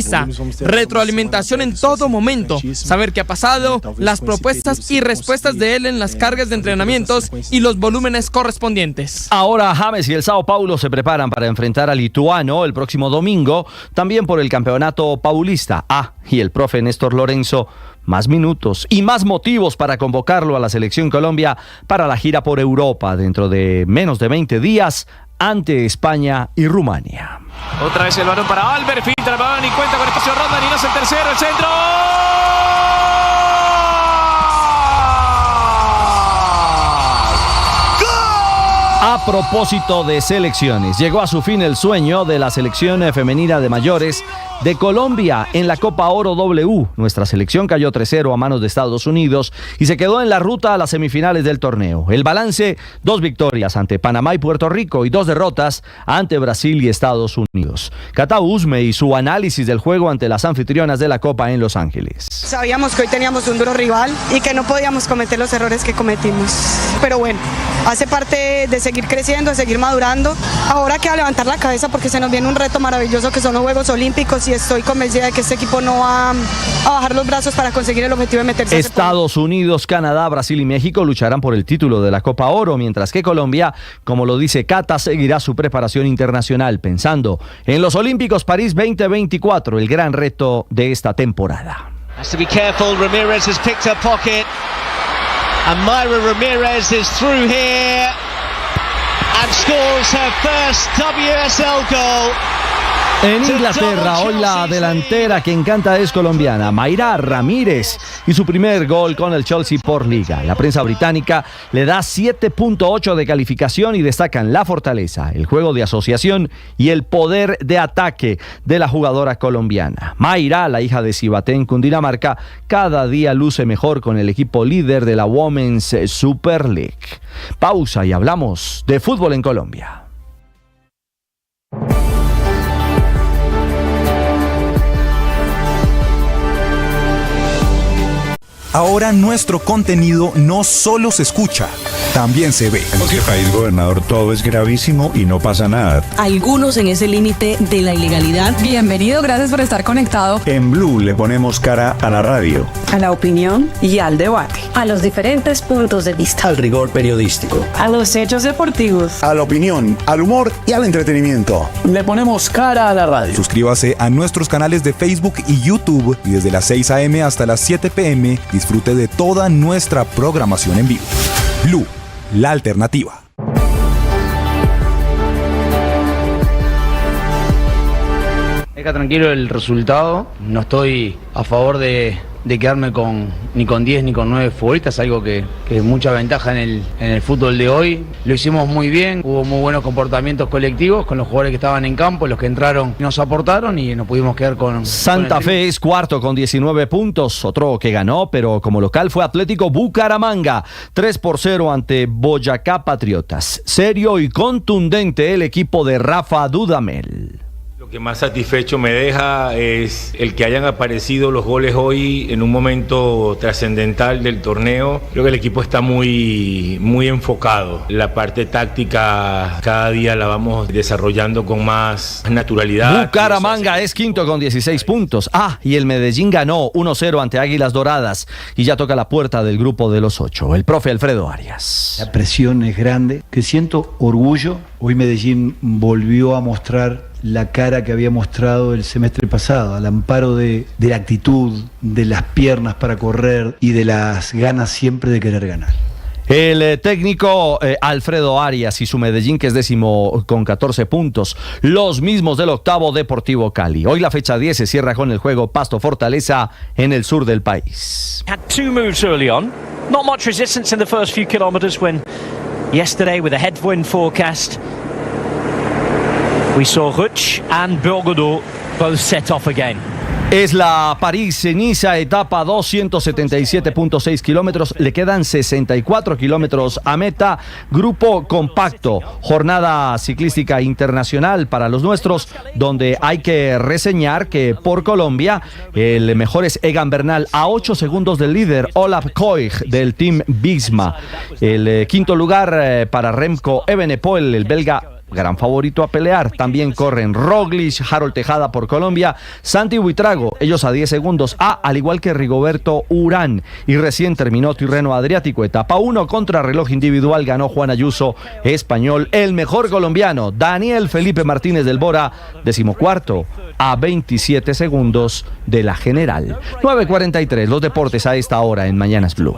Retroalimentación en todo momento, saber qué ha pasado, las propuestas y respuestas de él en las cargas de entrenamientos y los volúmenes correspondientes. Ahora James y el Sao Paulo se preparan para enfrentar a Lituano el próximo domingo, también por el campeonato paulista. Y el profe Néstor Lorenzo, más minutos y más motivos para convocarlo a la Selección Colombia para la gira por Europa dentro de menos de 20 días ante España y Rumania. Otra vez el balón para Albert, filtra el balón y cuenta con espacio Rodman y no es el tercero, el centro. A propósito de selecciones, llegó a su fin el sueño de la selección femenina de mayores de Colombia en la Copa Oro W. Nuestra selección cayó 3-0 a manos de Estados Unidos y se quedó en la ruta a las semifinales del torneo. El balance, 2 victorias ante Panamá y Puerto Rico y 2 derrotas ante Brasil y Estados Unidos. Cata Usme y su análisis del juego ante las anfitrionas de la Copa en Los Ángeles. Sabíamos que hoy teníamos un duro rival y que no podíamos cometer los errores que cometimos. Pero bueno, hace parte de seguir creciendo, de seguir madurando. Ahora queda levantar la cabeza porque se nos viene un reto maravilloso que son los Juegos Olímpicos y estoy convencida de que este equipo no va a bajar los brazos para conseguir el objetivo de meterse. Estados Unidos, Canadá, Brasil y México lucharán por el título de la Copa Oro, mientras que Colombia, como lo dice Cata, seguirá su preparación internacional pensando en los Olímpicos París 2024, el gran reto de esta temporada. Has to be careful. Ramirez has picked her pocket, and Mayra Ramirez is through here and scores her first WSL goal. En Inglaterra, hoy la delantera que encanta es colombiana, Mayra Ramírez, y su primer gol con el Chelsea por liga. La prensa británica le da 7.8 de calificación y destacan la fortaleza, el juego de asociación y el poder de ataque de la jugadora colombiana. Mayra, la hija de Cibaté en Cundinamarca, cada día luce mejor con el equipo líder de la Women's Super League. Pausa y hablamos de fútbol en Colombia. Ahora nuestro contenido no solo se escucha, también se ve. En este país, gobernador, todo es gravísimo y no pasa nada. Algunos en ese límite de la ilegalidad. Bienvenido, gracias por estar conectado. En Blue le ponemos cara a la radio, a la opinión y al debate. A los diferentes puntos de vista. Al rigor periodístico. A los hechos deportivos. A la opinión, al humor y al entretenimiento. Le ponemos cara a la radio. Suscríbase a nuestros canales de Facebook y YouTube y desde las 6 a.m. hasta las 7 p.m. disfrute de toda nuestra programación en vivo. Blue, la alternativa. Deja tranquilo el resultado. No estoy a favor de quedarme ni con 10 ni con 9 futbolistas, algo que es mucha ventaja en el fútbol de hoy. Lo hicimos muy bien, hubo muy buenos comportamientos colectivos con los jugadores que estaban en campo, los que entraron nos aportaron y nos pudimos quedar con... Santa Fe es cuarto con 19 puntos, otro que ganó, pero como local fue Atlético Bucaramanga, 3-0 ante Boyacá Patriotas. Serio y contundente el equipo de Rafa Dudamel. Lo que más satisfecho me deja es el que hayan aparecido los goles hoy en un momento trascendental del torneo. Creo que el equipo está muy enfocado. La parte táctica cada día la vamos desarrollando con más naturalidad. Bucaramanga es quinto con 16 puntos. Y el Medellín ganó 1-0 ante Águilas Doradas y ya toca la puerta del grupo de los 8. El profe Alfredo Arias. La presión es grande, que siento orgullo. Hoy Medellín volvió a mostrar la cara que había mostrado el semestre pasado, al amparo de la actitud, de las piernas para correr y de las ganas siempre de querer ganar. El técnico Alfredo Arias y su Medellín, que es décimo con 14 puntos, los mismos del octavo Deportivo Cali. Hoy la fecha 10 se cierra con el juego Pasto Fortaleza en el sur del país. Had two moves early on, not much resistance in the first few kilometers when yesterday with a headwind forecast we saw Ruch and Belgodo both set off again. Es la París-Niza, etapa 277.6 kilómetros. Le quedan 64 kilómetros a meta. Grupo compacto. Jornada ciclística internacional para los nuestros, donde hay que reseñar que por Colombia el mejor es Egan Bernal a 8 segundos del líder Olaf Koig del Team Visma. El quinto lugar para Remco Evenepoel, el belga, gran favorito a pelear. También corren Roglic, Harold Tejada por Colombia, Santi Buitrago, ellos a 10 segundos, al igual que Rigoberto Urán. Y recién terminó Tirreno Adriático, etapa 1, contrarreloj individual, ganó Juan Ayuso, español. El mejor colombiano, Daniel Felipe Martínez del Bora, 14º, a 27 segundos de la general. 9:43, los deportes a esta hora en Mañanas Blue.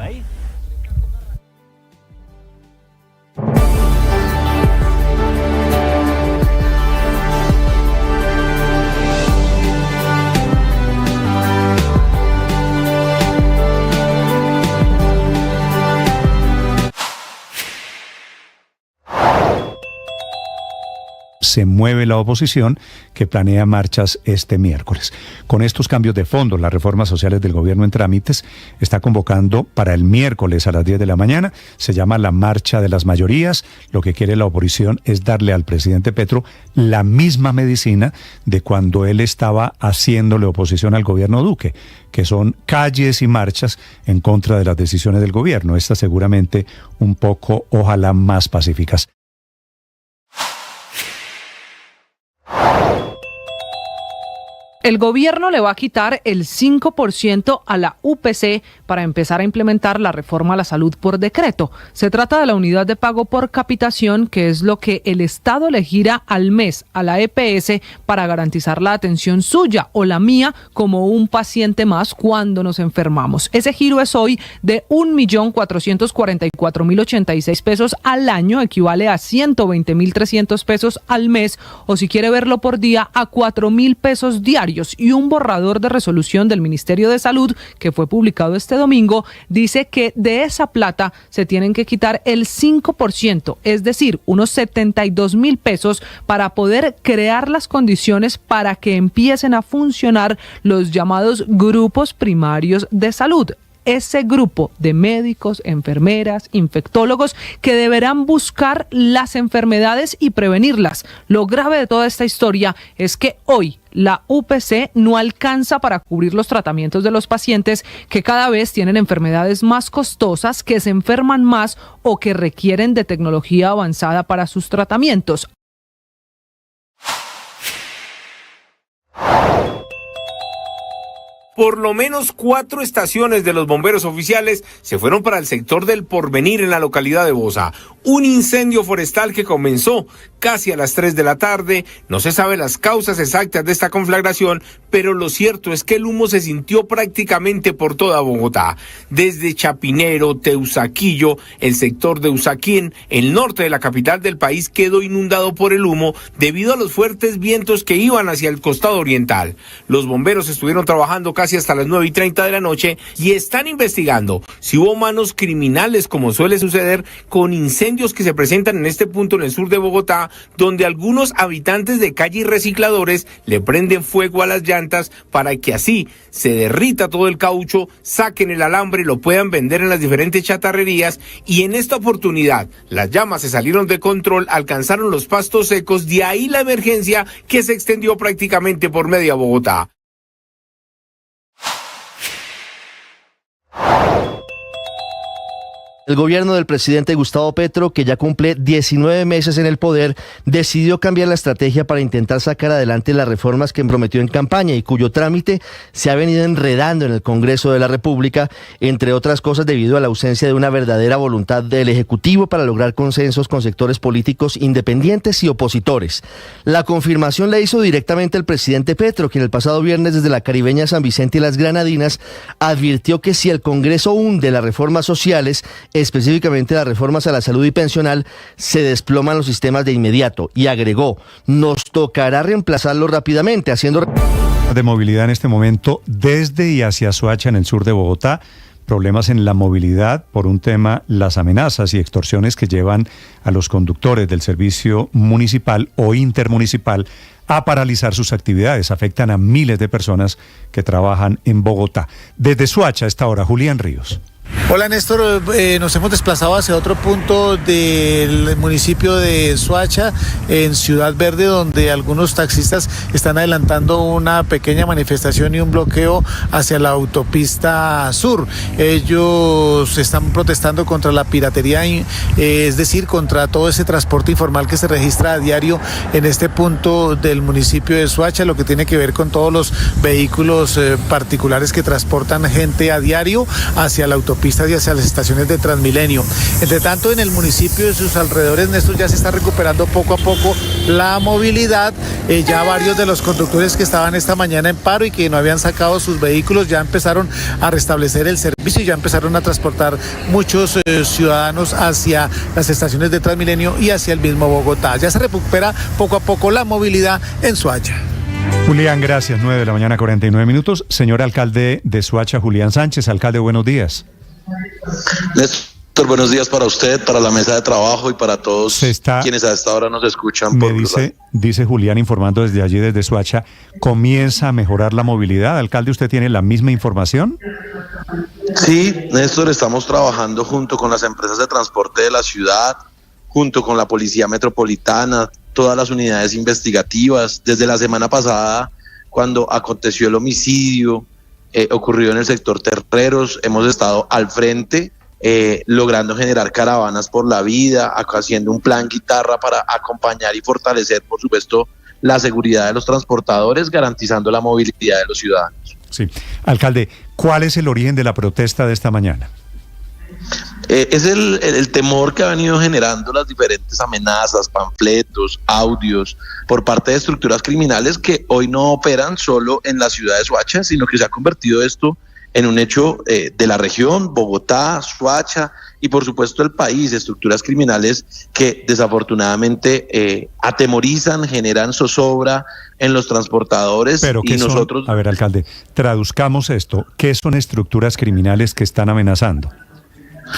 Se mueve la oposición, que planea marchas este miércoles. Con estos cambios de fondo, las reformas sociales del gobierno en trámites, está convocando para el miércoles a las 10 de la mañana. Se llama la Marcha de las Mayorías. Lo que quiere la oposición es darle al presidente Petro la misma medicina de cuando él estaba haciéndole oposición al gobierno Duque, que son calles y marchas en contra de las decisiones del gobierno. Estas seguramente un poco, ojalá, más pacíficas. El gobierno le va a quitar el 5% a la UPC para empezar a implementar la reforma a la salud por decreto. Se trata de la unidad de pago por capitación, que es lo que el Estado le gira al mes a la EPS para garantizar la atención suya o la mía como un paciente más cuando nos enfermamos. Ese giro es hoy de 1.444.086 pesos al año, equivale a 120.300 pesos al mes, o si quiere verlo por día, a 4.000 pesos diarios. Y un borrador de resolución del Ministerio de Salud que fue publicado este domingo dice que de esa plata se tienen que quitar el 5%, es decir, unos 72.000 pesos para poder crear las condiciones para que empiecen a funcionar los llamados grupos primarios de salud. Ese grupo de médicos, enfermeras, infectólogos que deberán buscar las enfermedades y prevenirlas. Lo grave de toda esta historia es que hoy la UPC no alcanza para cubrir los tratamientos de los pacientes que cada vez tienen enfermedades más costosas, que se enferman más o que requieren de tecnología avanzada para sus tratamientos. Por lo menos 4 estaciones de los bomberos oficiales se fueron para el sector del Porvenir en la localidad de Bosa. Un incendio forestal que comenzó casi a las 3 de la tarde. No se sabe las causas exactas de esta conflagración, pero lo cierto es que el humo se sintió prácticamente por toda Bogotá. Desde Chapinero, Teusaquillo, el sector de Usaquén, el norte de la capital del país quedó inundado por el humo debido a los fuertes vientos que iban hacia el costado oriental. Los bomberos estuvieron trabajando casi hasta las 9:30 de la noche y están investigando si hubo manos criminales, como suele suceder con incendios que se presentan en este punto en el sur de Bogotá, donde algunos habitantes de calle y recicladores le prenden fuego a las llantas para que así se derrita todo el caucho, saquen el alambre y lo puedan vender en las diferentes chatarrerías. Y en esta oportunidad las llamas se salieron de control, alcanzaron los pastos secos, de ahí la emergencia que se extendió prácticamente por media Bogotá. El gobierno del presidente Gustavo Petro, que ya cumple 19 meses en el poder, decidió cambiar la estrategia para intentar sacar adelante las reformas que prometió en campaña y cuyo trámite se ha venido enredando en el Congreso de la República, entre otras cosas debido a la ausencia de una verdadera voluntad del Ejecutivo para lograr consensos con sectores políticos independientes y opositores. La confirmación la hizo directamente el presidente Petro, quien el pasado viernes desde la caribeña San Vicente y las Granadinas advirtió que si el Congreso hunde las reformas sociales, específicamente las reformas a la salud y pensional, se desploman los sistemas de inmediato, y agregó: nos tocará reemplazarlo rápidamente, haciendo de movilidad en este momento desde y hacia Soacha en el sur de Bogotá. Problemas en la movilidad por un tema, las amenazas y extorsiones que llevan a los conductores del servicio municipal o intermunicipal a paralizar sus actividades. Afectan a miles de personas que trabajan en Bogotá. Desde Soacha a esta hora, Julián Ríos. Hola Néstor, nos hemos desplazado hacia otro punto del municipio de Soacha, en Ciudad Verde, donde algunos taxistas están adelantando una pequeña manifestación y un bloqueo hacia la autopista sur. Ellos están protestando contra la piratería, es decir, contra todo ese transporte informal que se registra a diario en este punto del municipio de Soacha, lo que tiene que ver con todos los vehículos particulares que transportan gente a diario hacia la autopista y hacia las estaciones de Transmilenio. Entre tanto, en el municipio y sus alrededores, Néstor, ya se está recuperando poco a poco la movilidad. Ya varios de los conductores que estaban esta mañana en paro y que no habían sacado sus vehículos ya empezaron a restablecer el servicio y ya empezaron a transportar muchos ciudadanos hacia las estaciones de Transmilenio y hacia el mismo Bogotá. Ya se recupera poco a poco la movilidad en Soacha. Julián, gracias. 9:49 a.m. Señor alcalde de Soacha, Julián Sánchez. Alcalde, buenos días. Néstor, buenos días para usted, para la mesa de trabajo y para todos quienes a esta hora nos escuchan. Dice Julián, informando desde allí, desde Soacha, ¿comienza a mejorar la movilidad? Alcalde, ¿usted tiene la misma información? Sí, Néstor, estamos trabajando junto con las empresas de transporte de la ciudad, junto con la Policía Metropolitana, todas las unidades investigativas. Desde la semana pasada, cuando aconteció el homicidio ocurrido en el sector Terreros, hemos estado al frente, logrando generar caravanas por la vida, haciendo un plan guitarra para acompañar y fortalecer, por supuesto, la seguridad de los transportadores, garantizando la movilidad de los ciudadanos. Sí. Alcalde, ¿cuál es el origen de la protesta de esta mañana? Es el temor que ha venido generando las diferentes amenazas, panfletos, audios por parte de estructuras criminales que hoy no operan solo en la ciudad de Soacha, sino que se ha convertido esto en un hecho de la región, Bogotá, Soacha y por supuesto el país, estructuras criminales que desafortunadamente atemorizan, generan zozobra en los transportadores. Pero y nosotros... A ver, alcalde, traduzcamos esto. ¿Qué son estructuras criminales que están amenazando?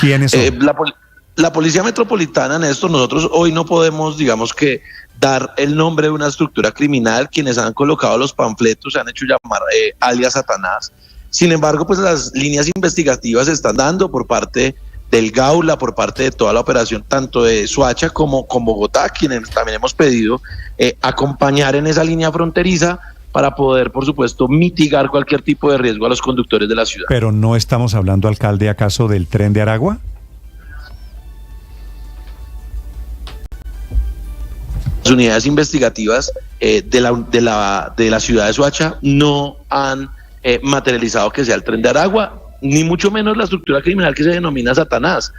¿Quiénes son? La Policía Metropolitana, Néstor, nosotros hoy no podemos, digamos que, dar el nombre de una estructura criminal. Quienes han colocado los panfletos se han hecho llamar alias Satanás. Sin embargo, pues las líneas investigativas se están dando por parte del Gaula, por parte de toda la operación, tanto de Soacha como con Bogotá, quienes también hemos pedido acompañar en esa línea fronteriza para poder, por supuesto, mitigar cualquier tipo de riesgo a los conductores de la ciudad. Pero no estamos hablando, alcalde, ¿acaso del tren de Aragua? Las unidades investigativas de la ciudad de Soacha no han materializado que sea el tren de Aragua, ni mucho menos la estructura criminal que se denomina Satanás.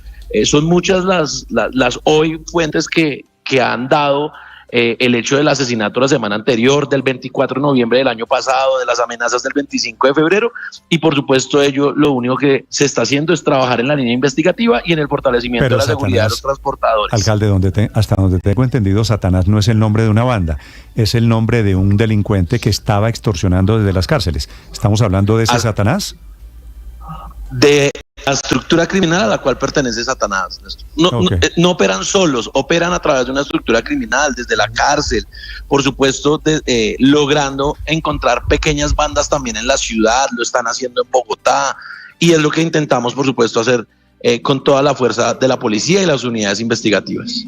Son muchas las hoy fuentes que han dado el hecho del asesinato la semana anterior, del 24 de noviembre del año pasado, de las amenazas del 25 de febrero, y por supuesto lo único que se está haciendo es trabajar en la línea investigativa y en el fortalecimiento de la seguridad de los transportadores. Alcalde, hasta donde tengo entendido, Satanás no es el nombre de una banda, es el nombre de un delincuente que estaba extorsionando desde las cárceles. ¿Estamos hablando de ese Satanás? De la estructura criminal a la cual pertenece Satanás. No operan solos, operan a través de una estructura criminal, desde la cárcel, por supuesto, logrando encontrar pequeñas bandas también en la ciudad, lo están haciendo en Bogotá, y es lo que intentamos, por supuesto, hacer con toda la fuerza de la policía y las unidades investigativas.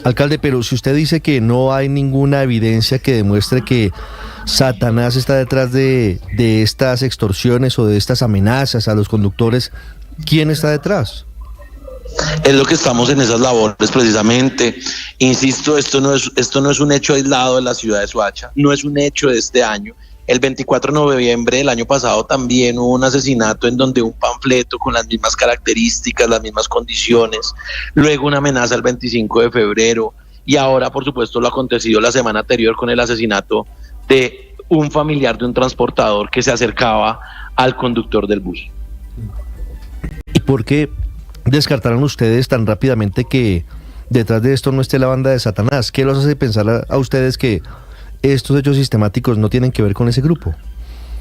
Alcalde, pero si usted dice que no hay ninguna evidencia que demuestre que Satanás está detrás de estas extorsiones o de estas amenazas a los conductores, ¿quién está detrás? Es lo que estamos en esas labores precisamente. Insisto, esto no es un hecho aislado de la ciudad de Soacha, no es un hecho de este año. El 24 de noviembre del año pasado también hubo un asesinato en donde un panfleto con las mismas características, las mismas condiciones, luego una amenaza el 25 de febrero y ahora por supuesto lo acontecido la semana anterior con el asesinato de un familiar de un transportador que se acercaba al conductor del bus. ¿Y por qué descartaron ustedes tan rápidamente que detrás de esto no esté la banda de Satanás? ¿Qué los hace pensar a ustedes que estos hechos sistemáticos no tienen que ver con ese grupo?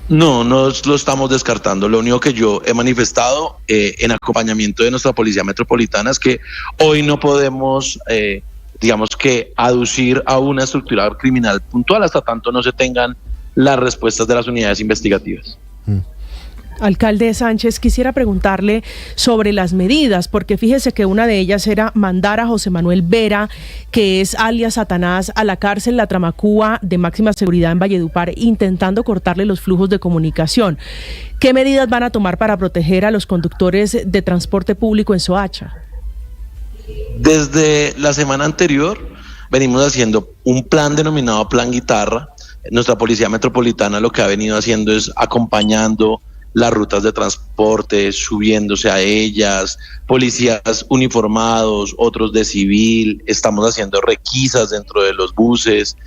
No lo estamos descartando. Lo único que yo he manifestado en acompañamiento de nuestra Policía Metropolitana es que hoy no podemos, digamos que, aducir a una estructura criminal puntual hasta tanto no se tengan las respuestas de las unidades investigativas. Alcalde Sánchez, quisiera preguntarle sobre las medidas, porque fíjese que una de ellas era mandar a José Manuel Vera, que es alias Satanás, a la cárcel La Tramacúa de máxima seguridad en Valledupar, intentando cortarle los flujos de comunicación. ¿Qué medidas van a tomar para proteger a los conductores de transporte público en Soacha? Desde la semana anterior venimos haciendo un plan denominado Plan Guitarra. Nuestra Policía Metropolitana lo que ha venido haciendo es acompañando las rutas de transporte, subiéndose a ellas, policías uniformados, otros de civil, estamos haciendo requisas dentro de los buses,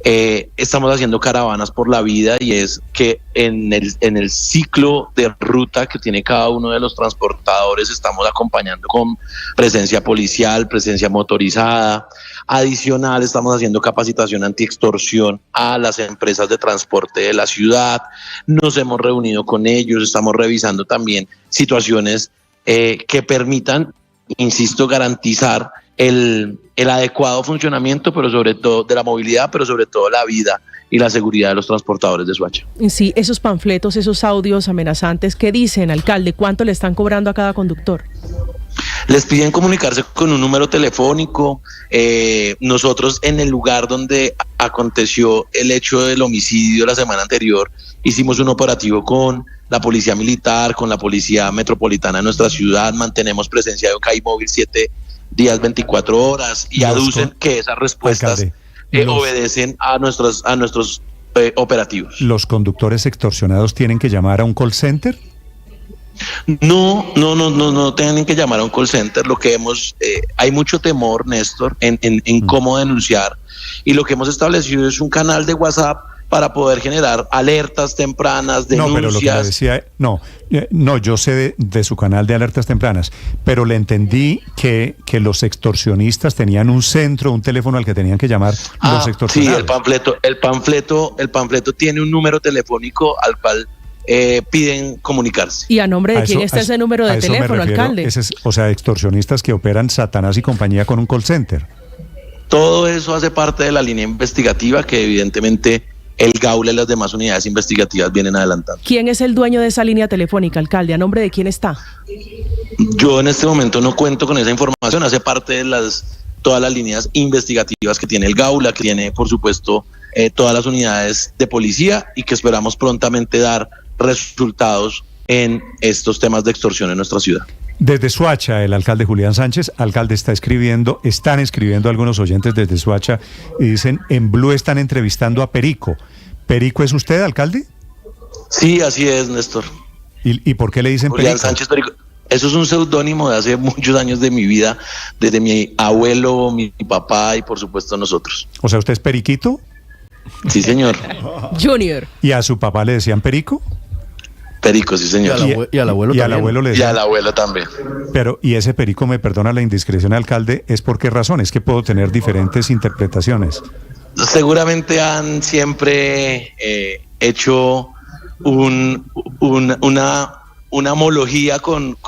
estamos haciendo caravanas por la vida, y es que en el ciclo de ruta que tiene cada uno de los transportadores estamos acompañando con presencia policial, presencia motorizada. Adicional, estamos haciendo capacitación antiextorsión a las empresas de transporte de la ciudad. Nos hemos reunido con ellos, estamos revisando también situaciones que permitan, insisto, garantizar el adecuado funcionamiento, pero sobre todo de la movilidad, pero sobre todo la vida y la seguridad de los transportadores de Soacha. Sí, esos panfletos, esos audios amenazantes, ¿qué dicen, alcalde? ¿Cuánto le están cobrando a cada conductor? Les piden comunicarse con un número telefónico. Nosotros en el lugar donde aconteció el hecho del homicidio la semana anterior hicimos un operativo con la policía militar, con la policía metropolitana de nuestra ciudad. Mantenemos presencia de un CAI móvil 7 días, 24 horas y aducen que esas respuestas obedecen a nuestros operativos. ¿Los conductores extorsionados tienen que llamar a un call center? No tienen que llamar a un call center. Lo que hay mucho temor, Néstor, en cómo denunciar, y lo que hemos establecido es un canal de WhatsApp para poder generar alertas tempranas, denuncias. No, pero lo que le decía, yo sé de su canal de alertas tempranas, pero le entendí que los extorsionistas tenían un centro, un teléfono al que tenían que llamar los extorsionados. Sí, el panfleto tiene un número telefónico al cual piden comunicarse. ¿Y a nombre de quién está ese número de teléfono, alcalde? Extorsionistas que operan Satanás y compañía con un call center. Todo eso hace parte de la línea investigativa que evidentemente el Gaula y las demás unidades investigativas vienen adelantando. ¿Quién es el dueño de esa línea telefónica, alcalde? ¿A nombre de quién está? Yo en este momento no cuento con esa información, hace parte de todas las líneas investigativas que tiene el Gaula, que tiene, por supuesto, todas las unidades de policía, y que esperamos prontamente dar resultados en estos temas de extorsión en nuestra ciudad. Desde Soacha, el alcalde Julián Sánchez, alcalde, están escribiendo algunos oyentes desde Soacha y dicen, en Blue están entrevistando a Perico. ¿Perico es usted, alcalde? Sí, así es, Néstor. ¿Y por qué le dicen Julián Perico? Sánchez Perico. Eso es un seudónimo de hace muchos años de mi vida, desde mi abuelo, mi papá y por supuesto nosotros. O sea, ¿usted es Periquito? Sí, señor. Junior. ¿Y a su papá le decían Perico? Perico, sí, señor. Y al abuelo también. Al abuelo le decían. Y al abuelo también. Pero, ¿y ese Perico, me perdona la indiscreción, alcalde, es por qué razón? Es que puedo tener diferentes interpretaciones. Seguramente han siempre hecho una homología con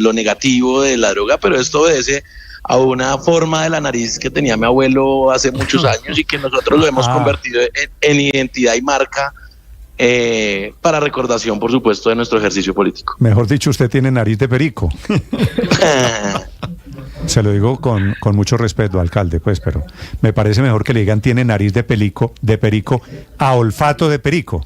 lo negativo de la droga, pero esto obedece a una forma de la nariz que tenía mi abuelo hace muchos años y que nosotros lo hemos convertido en identidad y marca para recordación, por supuesto, de nuestro ejercicio político. Mejor dicho, usted tiene nariz de perico. Se lo digo con mucho respeto, alcalde, pues, pero me parece mejor que le digan tiene nariz de perico a olfato de perico.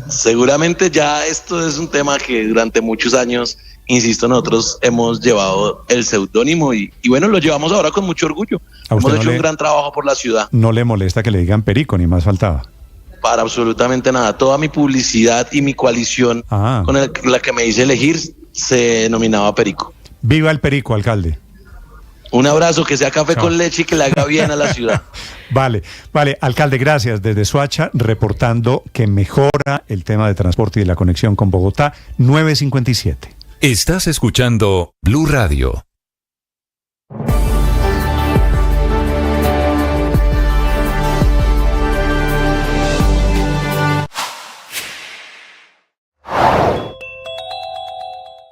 Seguramente ya esto es un tema que durante muchos años, insisto, nosotros hemos llevado el seudónimo y bueno, lo llevamos ahora con mucho orgullo. Hemos hecho un gran trabajo por la ciudad. ¿No le molesta que le digan perico, ni más faltaba? Para absolutamente nada. Toda mi publicidad y mi coalición con la que me hice elegir se denominaba Perico. ¡Viva el perico, alcalde! Un abrazo, que sea café con leche y que le haga bien a la ciudad. Vale, alcalde, gracias. Desde Soacha, reportando que mejora el tema de transporte y de la conexión con Bogotá, 9:57. Estás escuchando Blue Radio.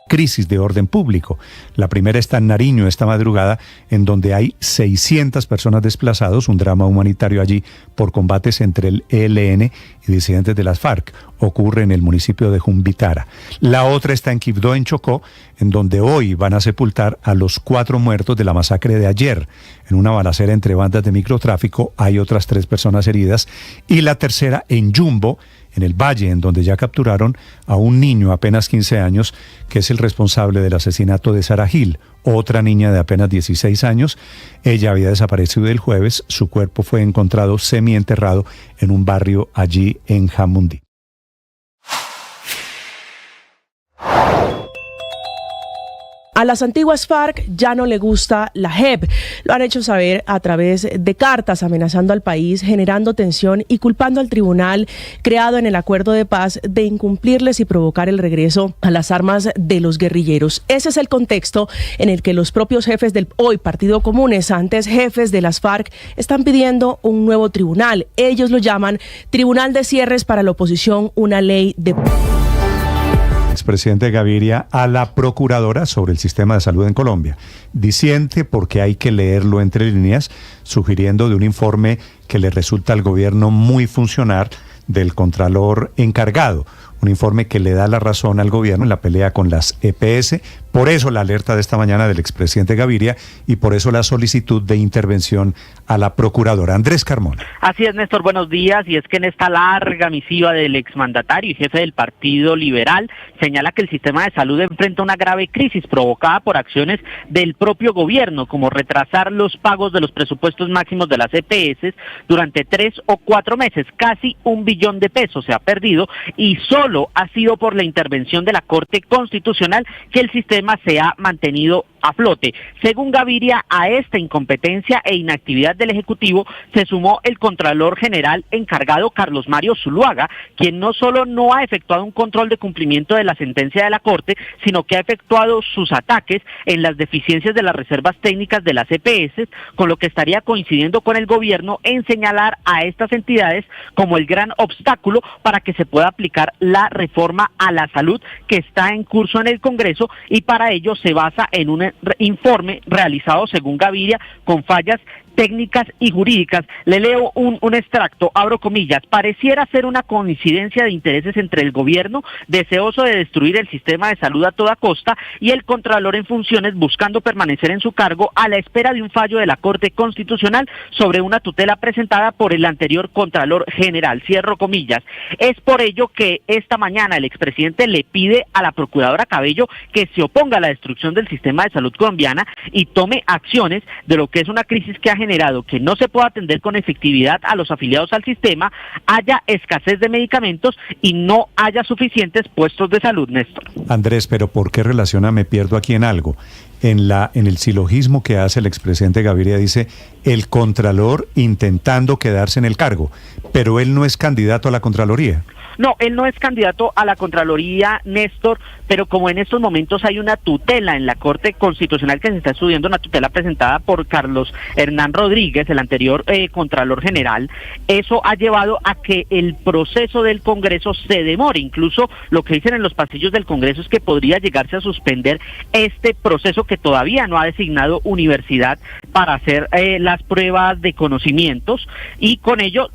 Crisis de orden público. La primera está en Nariño esta madrugada, en donde hay 600 personas desplazados, un drama humanitario allí por combates entre el ELN y disidentes de las FARC. Ocurre en el municipio de Jumbitara. La otra está en Quibdó, en Chocó, en donde hoy van a sepultar a los 4 muertos de la masacre de ayer. En una balacera entre bandas de microtráfico hay otras 3 personas heridas. Y la tercera en Yumbo, en el Valle, en donde ya capturaron a un niño apenas 15 años, que es el responsable del asesinato de Sara Gil, otra niña de apenas 16 años. Ella había desaparecido el jueves, su cuerpo fue encontrado semienterrado en un barrio allí en Jamundí. A las antiguas FARC ya no le gusta la JEP. Lo han hecho saber a través de cartas amenazando al país, generando tensión y culpando al tribunal creado en el acuerdo de paz de incumplirles y provocar el regreso a las armas de los guerrilleros. Ese es el contexto en el que los propios jefes del hoy Partido Comunes, antes jefes de las FARC, están pidiendo un nuevo tribunal. Ellos lo llaman Tribunal de Cierres para la Oposición, una ley de... Expresidente Gaviria a la procuradora sobre el sistema de salud en Colombia. Disiente porque hay que leerlo entre líneas, sugiriendo de un informe que le resulta al gobierno muy funcional del contralor encargado. un informe que le da la razón al gobierno en la pelea con las EPS. Por eso la alerta de esta mañana del expresidente Gaviria y por eso la solicitud de intervención a la procuradora. Andrés Carmona. Así es, Néstor, buenos días. Y es que en esta larga misiva del exmandatario y jefe del Partido Liberal señala que el sistema de salud enfrenta una grave crisis provocada por acciones del propio gobierno, como retrasar los pagos de los presupuestos máximos de las EPS durante 3 o 4 meses. Casi $1 billón se ha perdido y solo ha sido por la intervención de la Corte Constitucional que el sistema se ha mantenido a flote. Según Gaviria, a esta incompetencia e inactividad del Ejecutivo se sumó el Contralor General encargado Carlos Mario Zuluaga, quien no solo no ha efectuado un control de cumplimiento de la sentencia de la Corte, sino que ha efectuado sus ataques en las deficiencias de las reservas técnicas de las EPS, con lo que estaría coincidiendo con el gobierno en señalar a estas entidades como el gran obstáculo para que se pueda aplicar la reforma a la salud que está en curso en el Congreso, y para ello se basa en un informe realizado, según Gaviria, con fallas técnicas y jurídicas. Le leo un extracto, abro comillas: pareciera ser una coincidencia de intereses entre el gobierno, deseoso de destruir el sistema de salud a toda costa, y el Contralor en funciones buscando permanecer en su cargo a la espera de un fallo de la Corte Constitucional sobre una tutela presentada por el anterior Contralor General. Cierro comillas. Es por ello que esta mañana el expresidente le pide a la procuradora Cabello que se oponga a la destrucción del sistema de salud colombiana y tome acciones de lo que es una crisis que ha generado que no se pueda atender con efectividad a los afiliados al sistema, haya escasez de medicamentos y no haya suficientes puestos de salud, Néstor. Andrés, pero ¿por qué relaciona? Me pierdo aquí en algo. En el silogismo que hace el expresidente Gaviria dice el Contralor intentando quedarse en el cargo, pero él no es candidato a la Contraloría. No, él no es candidato a la Contraloría, Néstor, pero como en estos momentos hay una tutela en la Corte Constitucional que se está estudiando, una tutela presentada por Carlos Hernán Rodríguez, el anterior Contralor General, eso ha llevado a que el proceso del Congreso se demore. Incluso lo que dicen en los pasillos del Congreso es que podría llegarse a suspender este proceso, que todavía no ha designado universidad para hacer las pruebas de conocimientos, y con ello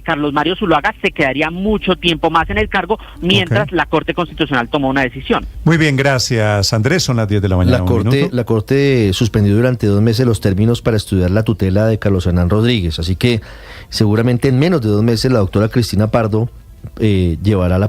Carlos Mario Zuluaga se quedaría mucho tiempo más en el cargo mientras la Corte Constitucional tomó una decisión. Muy bien, gracias, Andrés. Son las 10 de la mañana. La Corte suspendió durante 2 meses los términos para estudiar la tutela de Carlos Hernán Rodríguez, así que seguramente en menos de 2 meses la doctora Cristina Pardo llevará la